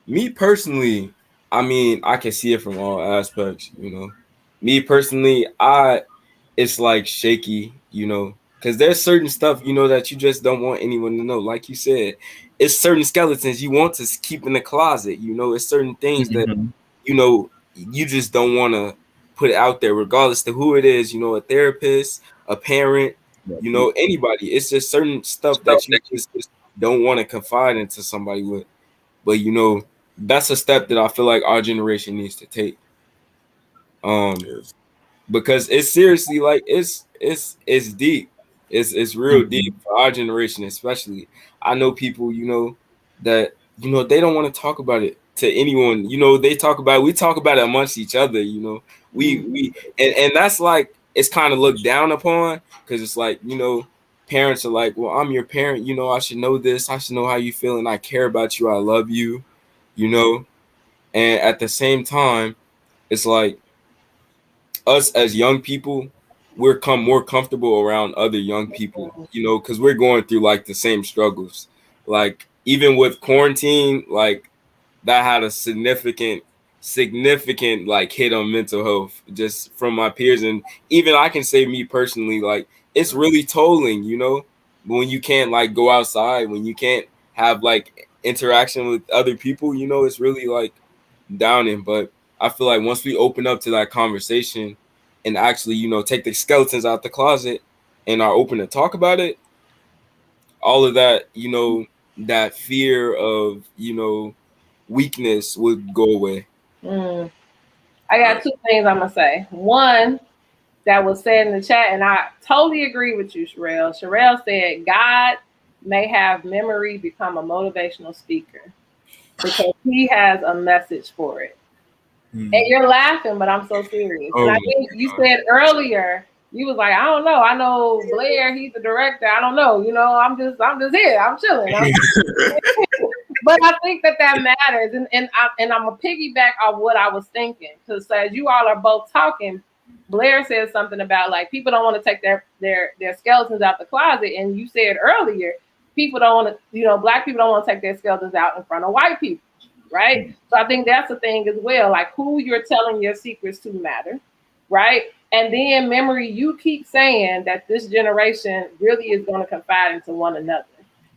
me personally, I mean, I can see it from all aspects. You know, me personally, it's like shaky. You know, because there's certain stuff that you just don't want anyone to know. Like you said, it's certain skeletons you want to keep in the closet. You know, it's certain things that Mm-hmm. you just don't want to put out there, regardless to who it is. You know, a therapist, a parent, anybody. It's just certain stuff that you just don't want to confide into somebody with. But that's a step that I feel like our generation needs to take. Um, Yes. because it's seriously like it's deep. It's real Mm-hmm. deep for our generation, especially. I know people, that they don't want to talk about it to anyone. They talk about we talk about it amongst each other. We and that's like it's kind of looked down upon because it's like parents are like, well, I'm your parent. I should know this. I should know how you feel, and I care about you. I love you. You know, and at the same time, it's like us as young people, we're come more comfortable around other young people, because we're going through like the same struggles. Like even with quarantine, like that had a significant like hit on mental health just from my peers. And even I can say me personally, like it's really tolling, when you can't like go outside, when you can't have like interaction with other people, it's really like downing. But I feel like once we open up to that conversation and actually, take the skeletons out the closet, and are open to talk about it, all of that, you know, that fear of, you know, weakness would go away. Mm. I got two things I'm gonna say. One that was said in the chat, and I totally agree with you, Sherelle. Sherelle said, God may have memory become a motivational speaker because he has a message for it. And you're laughing, but I'm so serious. And Oh I my think you God. said earlier, you was like, I don't know. I know Blair, he's the director. I don't know. You know, I'm just here. I'm chilling. But I think that matters, and I'm gonna piggyback off what I was thinking, because as you all are both talking, Blair said something about like people don't want to take their skeletons out the closet, and you said earlier people don't want to, you know, Black people don't want to take their skeletons out in front of white people, right? So I think that's the thing as well, like who you're telling your secrets to matter, right? And then memory, you keep saying that this generation really is going to confide into one another.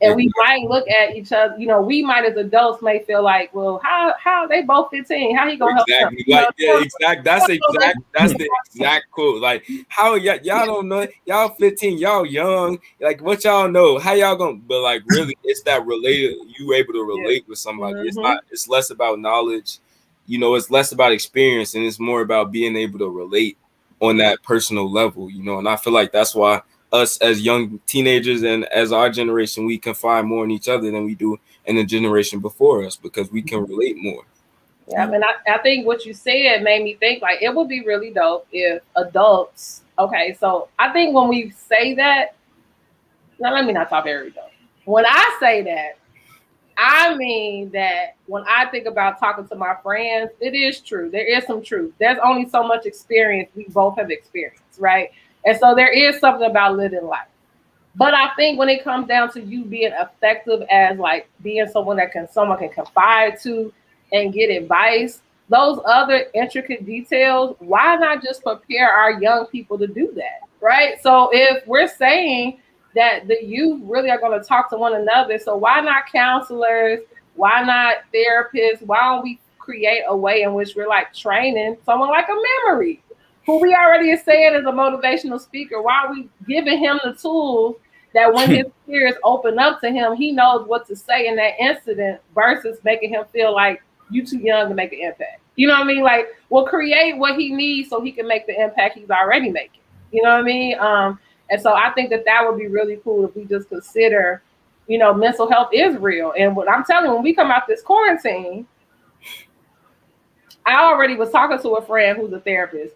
And we might look at each other, you know, we might as adults may feel like, well, how they both 15? How he gonna help them? Exactly. You Like, know, yeah, exact. That's the exact quote. Like, how y'all don't know? Y'all 15, y'all young. Like, what y'all know? How y'all gonna? But like, really, it's that related. You able to relate with somebody. It's not. It's less about knowledge. You know, it's less about experience, and it's more about being able to relate on that personal level. You know, and I feel like that's why us as young teenagers and as our generation, we confide more in each other than we do in the generation before us because we can relate more. Yeah, and I think what you said made me think like it would be really dope if adults. Okay, so I think when we say that, now let me not talk very dope. When I say that, I mean that when I think about talking to my friends, it is true. There is some truth. There's only so much experience we both have experienced, right? And so there is something about living life. But I think when it comes down to you being effective as like being someone that someone can confide to and get advice, those other intricate details, why not just prepare our young people to do that? Right. So if we're saying that the youth really are going to talk to one another, so why not counselors? Why not therapists? Why don't we create a way in which we're like training someone like a memory, who we already is saying is a motivational speaker? Why are we giving him the tools that when his peers open up to him, he knows what to say in that incident versus making him feel like you too young to make an impact? You know what I mean? Like, we'll create what he needs so he can make the impact he's already making. You know what I mean? And so I think that would be really cool if we just consider, you know, mental health is real. And what I'm telling you, when we come out this quarantine, I already was talking to a friend who's a therapist.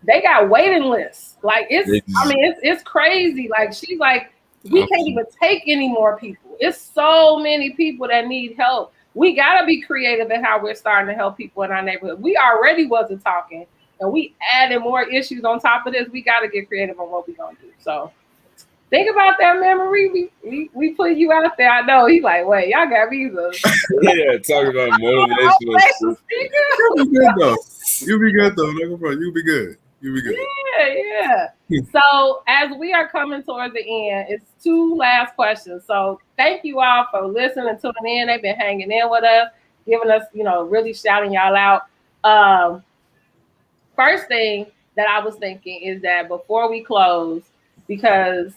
They got waiting lists. Like it's crazy. Like she's like, we can't even take any more people. It's so many people that need help. We gotta be creative in how we're starting to help people in our neighborhood. We already wasn't talking, and we added more issues on top of this. We gotta get creative on what we're gonna do. So think about that memory. We put you out there. I know he's like, wait, y'all got me Yeah, talking about motivational speaker. You'll be good though. You'll be good though. You'll be good. You'll be good. Yeah. So as we are coming towards the end, it's two last questions. So thank you all for listening and tuning in. They've been hanging in with us, giving us, you know, really shouting y'all out. First thing that I was thinking is that before we close, because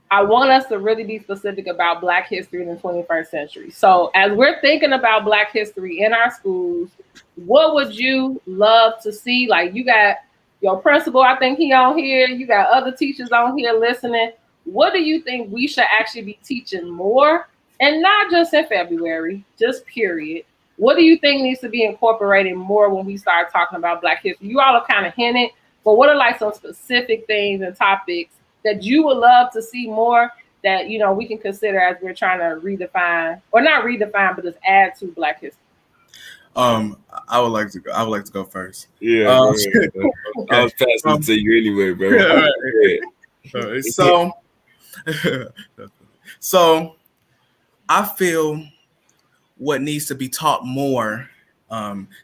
I want us to really be specific about Black history in the 21st century. So as we're thinking about Black history in our schools, what would you love to see? Like, you got your principal, I think he on here. You got other teachers on here listening. What do you think we should actually be teaching more? And not just in February, just period. What do you think needs to be incorporated more when we start talking about Black history? You all have kind of hinted, but what are like some specific things and topics that you would love to see more that, you know, we can consider as we're trying to redefine, or not redefine, but just add to Black history? I would like to go first. Yeah, go ahead. I was passing it to you anyway, bro. Yeah, so I feel what needs to be taught more,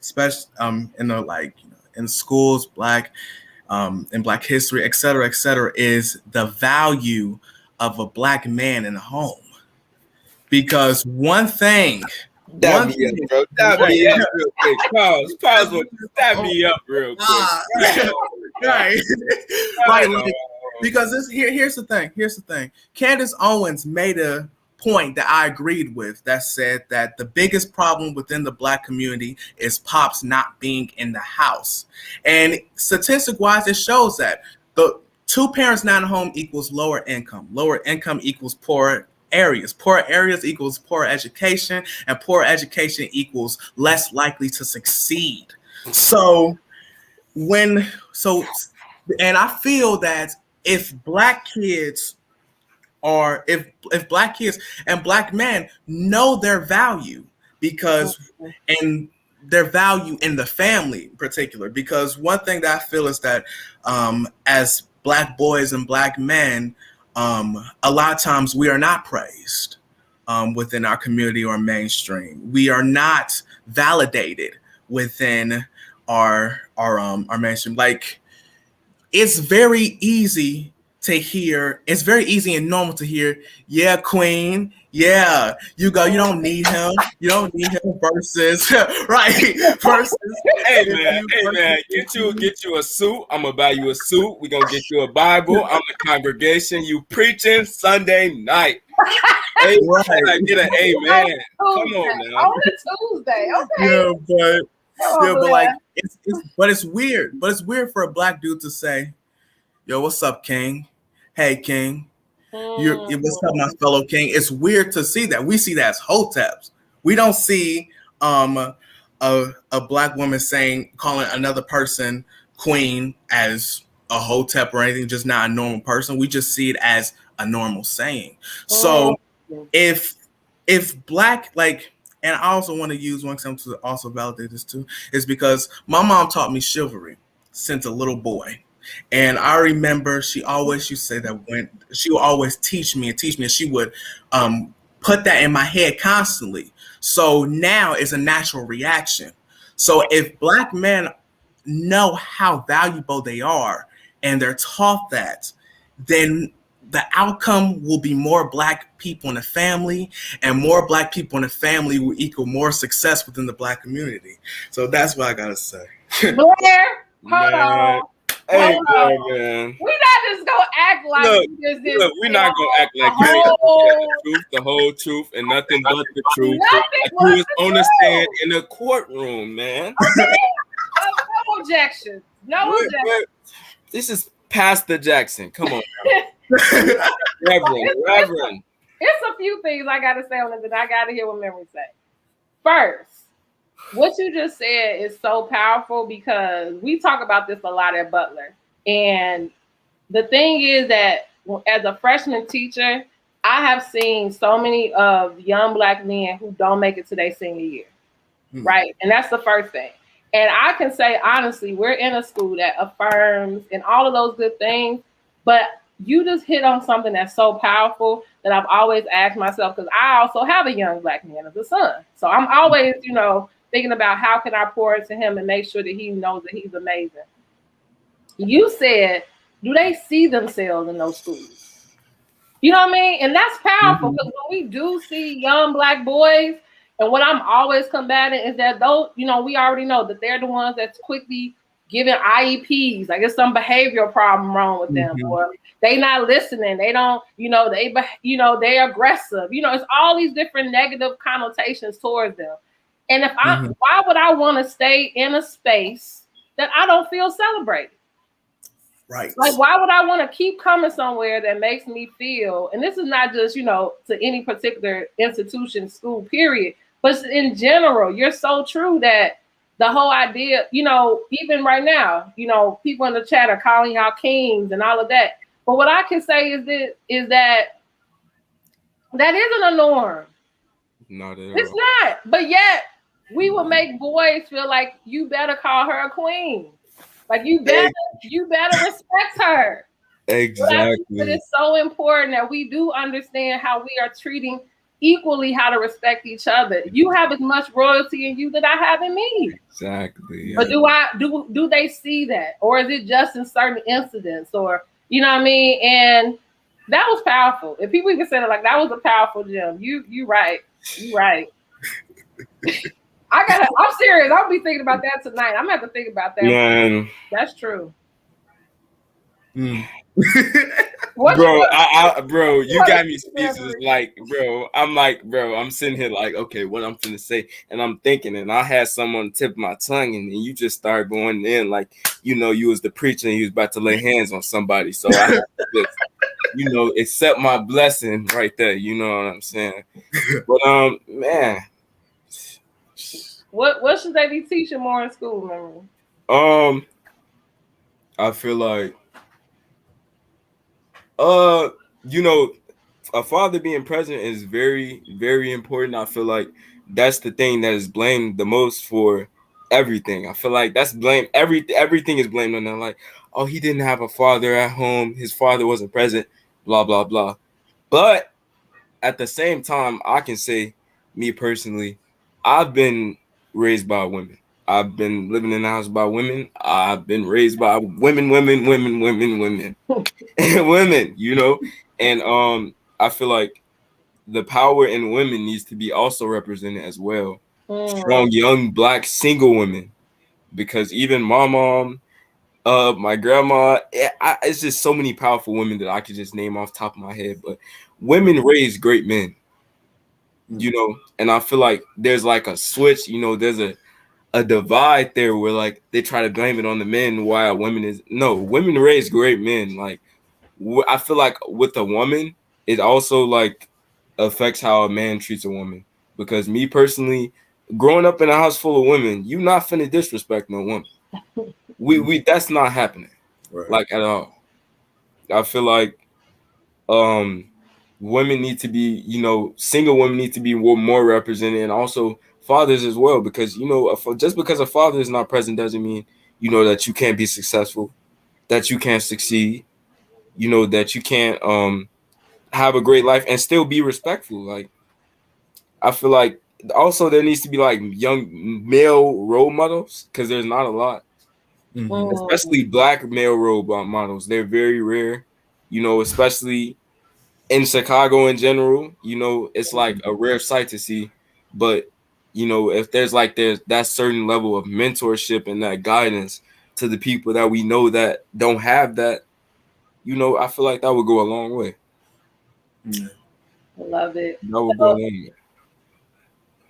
especially in the in schools, in Black history, et cetera, is the value of a Black man in the home. Because one thing. Dab me up, bro. Dab me up real quick. Pause. Dab me up real quick. Right. because here's the thing. Here's the thing. Candace Owens made a point that I agreed with that said that the biggest problem within the black community is pops not being in the house. And statistic wise, it shows that the two parents not at home equals lower income. Lower income equals poor areas. Poor areas equals poor education, and poor education equals less likely to succeed. So when so and I feel that if black kids or if black kids and black men know their value because and their value in the family in particular, because one thing that I feel is that as black boys and black men, a lot of times we are not praised within our community or mainstream. We are not validated within our mainstream. Like it's very easy to hear. It's very easy and normal to hear, yeah, queen, yeah, you go, you don't need him, you don't need him versus right versus Hey man, get you a suit. I'm gonna buy you a suit. We gonna get you a Bible. I'm the congregation. You preaching Sunday night. Hey, right. get an amen. Come on now. On a Tuesday, okay. But like it's weird. But it's weird for a black dude to say, yo, what's up, King? Hey, King. What's up, my fellow King? It's weird to see that. We see that as hoteps. We don't see a black woman calling another person queen as a hotep or anything, just not a normal person. We just see it as a normal saying. So if black, like, and I also want to use one example to also validate this too, is because my mom taught me chivalry since a little boy. And I remember she always used to say that when she would always teach me, and she would put that in my head constantly. So now it's a natural reaction. So if black men know how valuable they are and they're taught that, then the outcome will be more black people in the family, and more black people in the family will equal more success within the black community. So that's what I gotta say. Blair, hold on. Hey, man. We not just gonna act like look, we're not gonna act like the whole truth, and nothing but the truth. You was on the stand in the courtroom, man. No objection. No objection. This is Pastor Jackson. Come on, Reverend. It's a few things I gotta say on this, and I gotta hear what Memory say. First, what you just said is so powerful because we talk about this a lot at Butler. And the thing is that as a freshman teacher, I have seen so many of young black men who don't make it to their senior year, right? And that's the first thing. And I can say, honestly, we're in a school that affirms and all of those good things, but you just hit on something that's so powerful that I've always asked myself, because I also have a young black man as a son. So I'm always, thinking about how can I pour into him and make sure that he knows that he's amazing. You said, do they see themselves in those schools? You know what I mean? And that's powerful because when we do see young black boys, and what I'm always combating is that those, we already know that they're the ones that's quickly giving IEPs, like there's some behavioral problem wrong with them, or they not listening. They don't, they're aggressive. It's all these different negative connotations towards them. And if why would I want to stay in a space that I don't feel celebrated? Right. Like, why would I want to keep coming somewhere that makes me feel, and this is not just, to any particular institution, school, period, but in general, you're so true that the whole idea, even right now, people in the chat are calling y'all kings and all of that. But what I can say is that isn't a norm. Not at all. It's not. But yet, we will make boys feel like you better call her a queen. Like you better respect her. Exactly. But it's so important that we do understand how we are treating equally how to respect each other. You have as much royalty in you that I have in me. Exactly. Yeah. But do they see that? Or is it just in certain incidents? Or you know what I mean? And that was powerful. If people even said it like that was a powerful gem. You right. You right. I'm serious. I'll be thinking about that tonight. I'm gonna have to think about that. Man. That's true. What's Bro, your bro, you what got me speechless. memory? Like, bro, I'm sitting here like, okay, what I'm finna say, and I'm thinking, and I had some on the tip of my tongue, and then you just started going in like, you was the preacher, and you was about to lay hands on somebody. So I had to just, accept my blessing right there. You know what I'm saying? But man, What should they be teaching more in school, memory? um, I feel like, uh, you know, a father being present is very, very important. I feel like that's the thing that is blamed the most for everything. I feel like that's blamed. Everything is blamed on them. Like, oh, he didn't have a father at home. His father wasn't present. Blah blah blah. But at the same time, I can say, me personally, I've been raised by women. I've been living in a house by women. I've been raised by women, women, women, women, women, women. And I feel like the power in women needs to be also represented as well. Mm, Strong, young, black, single women, because even my mom, my grandma, it's just so many powerful women that I could just name off the top of my head. But women raise great men, and I feel like there's like a switch. There's a divide there where like they try to blame it on the men while women is no, women raise great men. Like I feel like with a woman, it also like affects how a man treats a woman. Because me personally, growing up in a house full of women, you not finna disrespect no woman. We that's not happening, Right. like at all. I feel like um women need to be, single women need to be more represented, and also fathers as well. Because just because a father is not present doesn't mean that you can't be successful, that you can't succeed, that you can't have a great life and still be respectful. Like I feel like also there needs to be like young male role models, because there's not a lot, Mm-hmm. mm, especially black male role models. They're very rare, especially in Chicago in general. It's like a rare sight to see. But if there's that certain level of mentorship and that guidance to the people that we know that don't have that, I feel like that would go a long way. Yeah. I love it. That would go a So long way.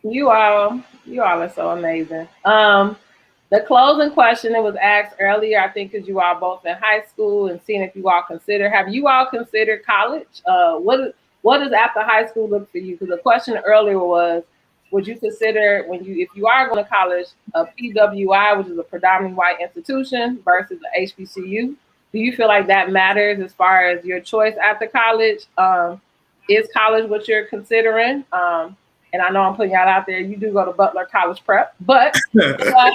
you all are so amazing. The closing question, it was asked earlier, I think, because you all both in high school, and seeing if you all have you all considered college? What does after high school look for you? Because the question earlier was, would you consider, if you are going to college, a PWI, which is a predominantly white institution, versus the HBCU? Do you feel like that matters as far as your choice after college? Is college what you're considering? And I know I'm putting y'all out there. You do go to Butler College Prep, but uh,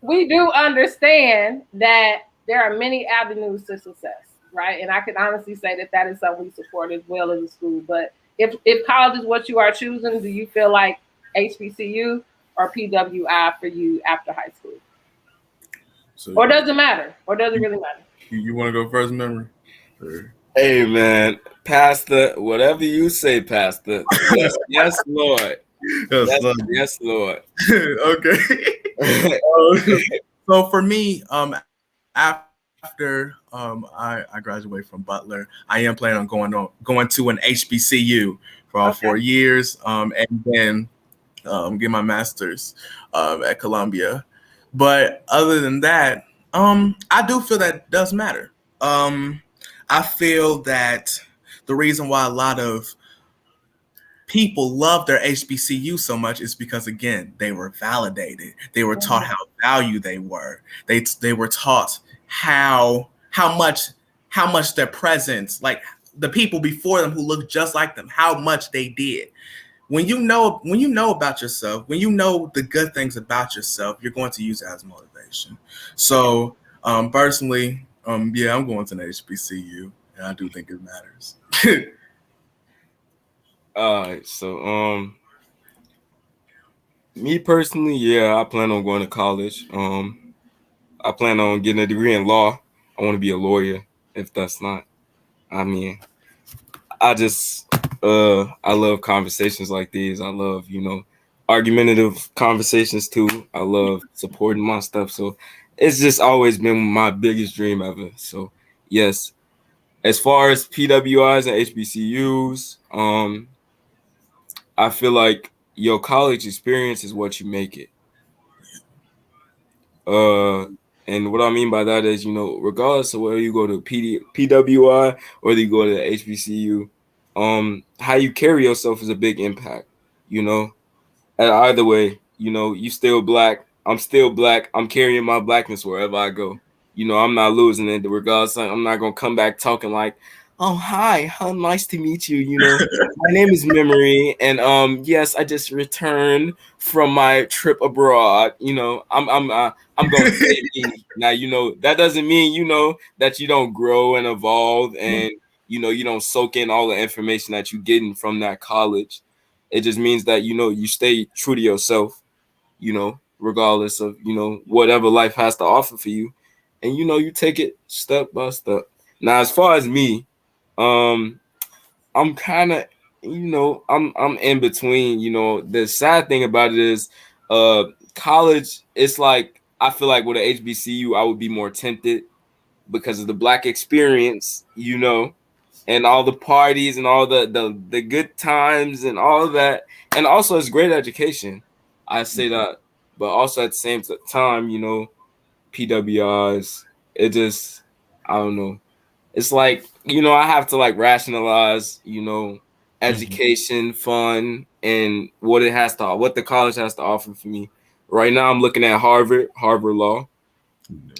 we do understand that there are many avenues to success, right? And I can honestly say that that is something we support as well as a school. But if college is what you are choosing, do you feel like HBCU or PWI for you after high school? So Or does it matter? Or does it really matter? you want to go first, memory? Or... Hey man, Pastor, whatever you say, Pastor. Yes, yes, Lord. Yes, Yes, love yes, Lord. okay. So for me, after I graduate from Butler, I am planning on going to an HBCU for all Okay. 4 years, and then get my master's at Columbia. But other than that, I do feel that does matter. Um, I feel that the reason why a lot of people love their HBCU so much is because again they were validated. They were taught how valued they were. They were taught how much their presence, like the people before them who looked just like them, how much they did. When you know about yourself, when you know the good things about yourself, you're going to use it as motivation. So personally, yeah, I'm going to an HBCU, and I do think it matters. All right, so me personally, yeah, I plan on going to college. I plan on getting a degree in law. I want to be a lawyer. If that's not, I mean, I just I love conversations like these. I love, argumentative conversations too. I love supporting my stuff. So it's just always been my biggest dream ever. So yes. As far as PWIs and HBCUs, I feel like your college experience is what you make it. Uh, and what I mean by that is, regardless of whether you go to PWI or whether you go to the HBCU, how you carry yourself is a big impact. You know, and either way, you still black. I'm still black. I'm carrying my blackness wherever I go. I'm not losing it. Regardless, I'm not gonna come back talking like, "Oh, hi, how nice to meet you." My name is Memory, and yes, I just returned from my trip abroad. I'm gonna stay me. Now, that doesn't mean that you don't grow and evolve, and you don't soak in all the information that you're getting from that college. It just means that you stay true to yourself, regardless of whatever life has to offer for you, and you take it step by step. Now, as far as me, um, I'm kind of I'm in between. The sad thing about it is, college. It's like I feel like with an HBCU, I would be more tempted because of the black experience, and all the parties and all the good times and all of that. And also it's great education. I say that. But also at the same time, PWIs, it just I don't know. It's like, I have to like rationalize, education, fun, and what the college has to offer for me. Right now I'm looking at Harvard Law,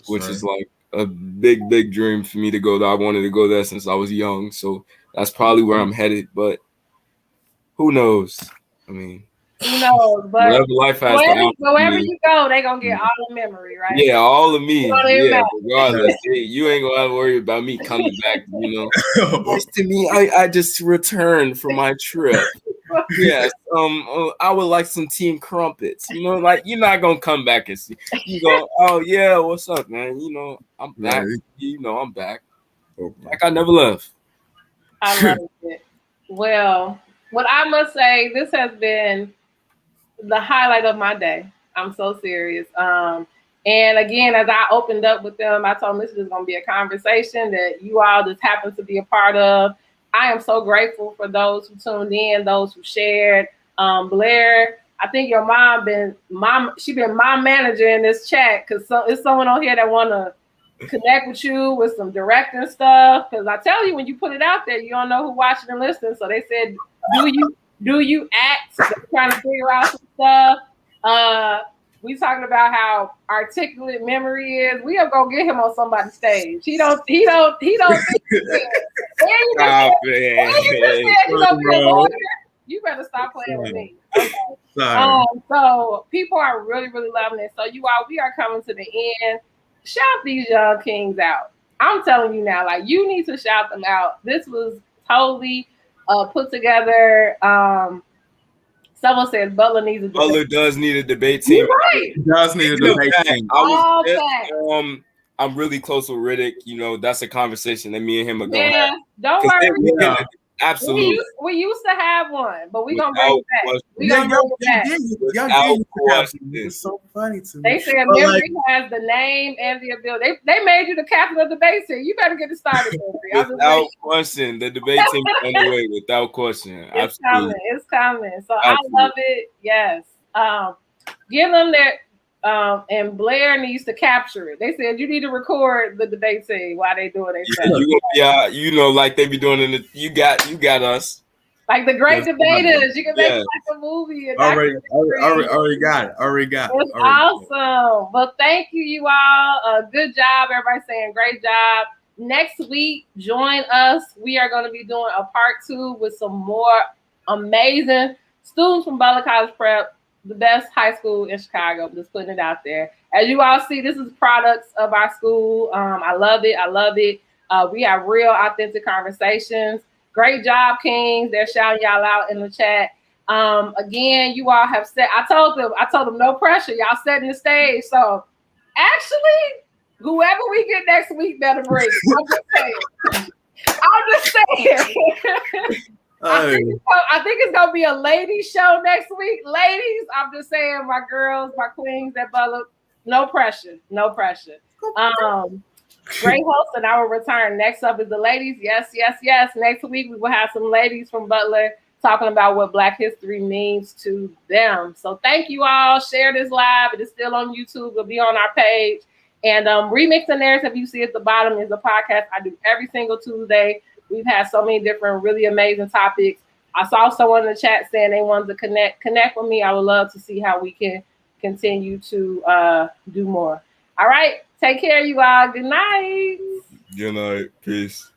which is like a big dream for me to go there. I wanted to go there since I was young, so that's probably where I'm headed. But who knows? I mean, Who knows? But whatever life has to wherever, offer wherever me. you go, they gonna get all the memory, right? Yeah, all of It me. don't even Yeah, matter. regardless, hey, you ain't gonna have to worry about me coming back. Nice to me. I just returned from my trip. Yes. I would like some team crumpets. Like you're not gonna come back and see. You go, oh yeah, what's up, man? I'm back. Right. I'm back. Like I never left. I love it. Well, what I must say, this has been the highlight of my day. I'm so serious. And again, as I opened up with them, I told them this is going to be a conversation that you all just happen to be a part of. I am so grateful for those who tuned in, those who shared. Blair, I think your she been my manager in this chat because it's someone on here that want to connect with you with some directing stuff. Because I tell you, when you put it out there, you don't know who watching and listening. So they said, do you act? They're trying to figure out some stuff. We talking about how articulate memory is. We are gonna get him on somebody's stage. He don't think he can. And you just said he's gonna be a lawyer. You better stop playing with me. Okay. Sorry. So people are really, really loving it. So you all, we are coming to the end. Shout these young kings out. I'm telling you now, like you need to shout them out. This was totally put together. Someone said Butler needs a debate. Butler does need a debate team. Right. He does need a debate team. I'm really close with Riddick. That's a conversation that me and him are going to have. Don't worry. Yeah. Absolutely. We used to have one, but we're going to bring it back. We're going to bring it back. It's so funny to me. They said Memory has the name and the ability. They made you the captain of the debate team. You better get it started, Memory. Without question. The debate team is on the way, without question. It's coming. It's coming. So absolutely. I love it. Yes. Give them their and Blair needs to capture it. They said you need to record the debate team while they doing their stuff. You gonna be like they be doing in the you got us. Like the great debaters. You can make it like a movie. Already got it. It's awesome. Well, thank you all. Good job. Everybody saying great job. Next week, join us. We are going to be doing a part 2 with some more amazing students from Butler College Prep, the best high school in Chicago. I'm just putting it out there. As you all see, this is products of our school. I love it. We have real, authentic conversations. Great job, Kings. They're shouting y'all out in the chat. Again, you all have said, I told them no pressure. Y'all setting the stage. So actually, whoever we get next week better bring. I'm just saying. I think it's gonna be a ladies show next week. Ladies, I'm just saying, my girls, my queens that Butler, no pressure. Great host, and I will return. Next up is the ladies. Yes, yes, yes. Next week we will have some ladies from Butler talking about what Black history means to them. So thank you all. Share this live. It is still on YouTube. It'll be on our page. And Remixing Narrative, you see at the bottom, is a podcast I do every single Tuesday. We've had so many different, really amazing topics. I saw someone in the chat saying they wanted to connect with me. I would love to see how we can continue to do more. All right. Take care, you all. Good night. Good night. Peace.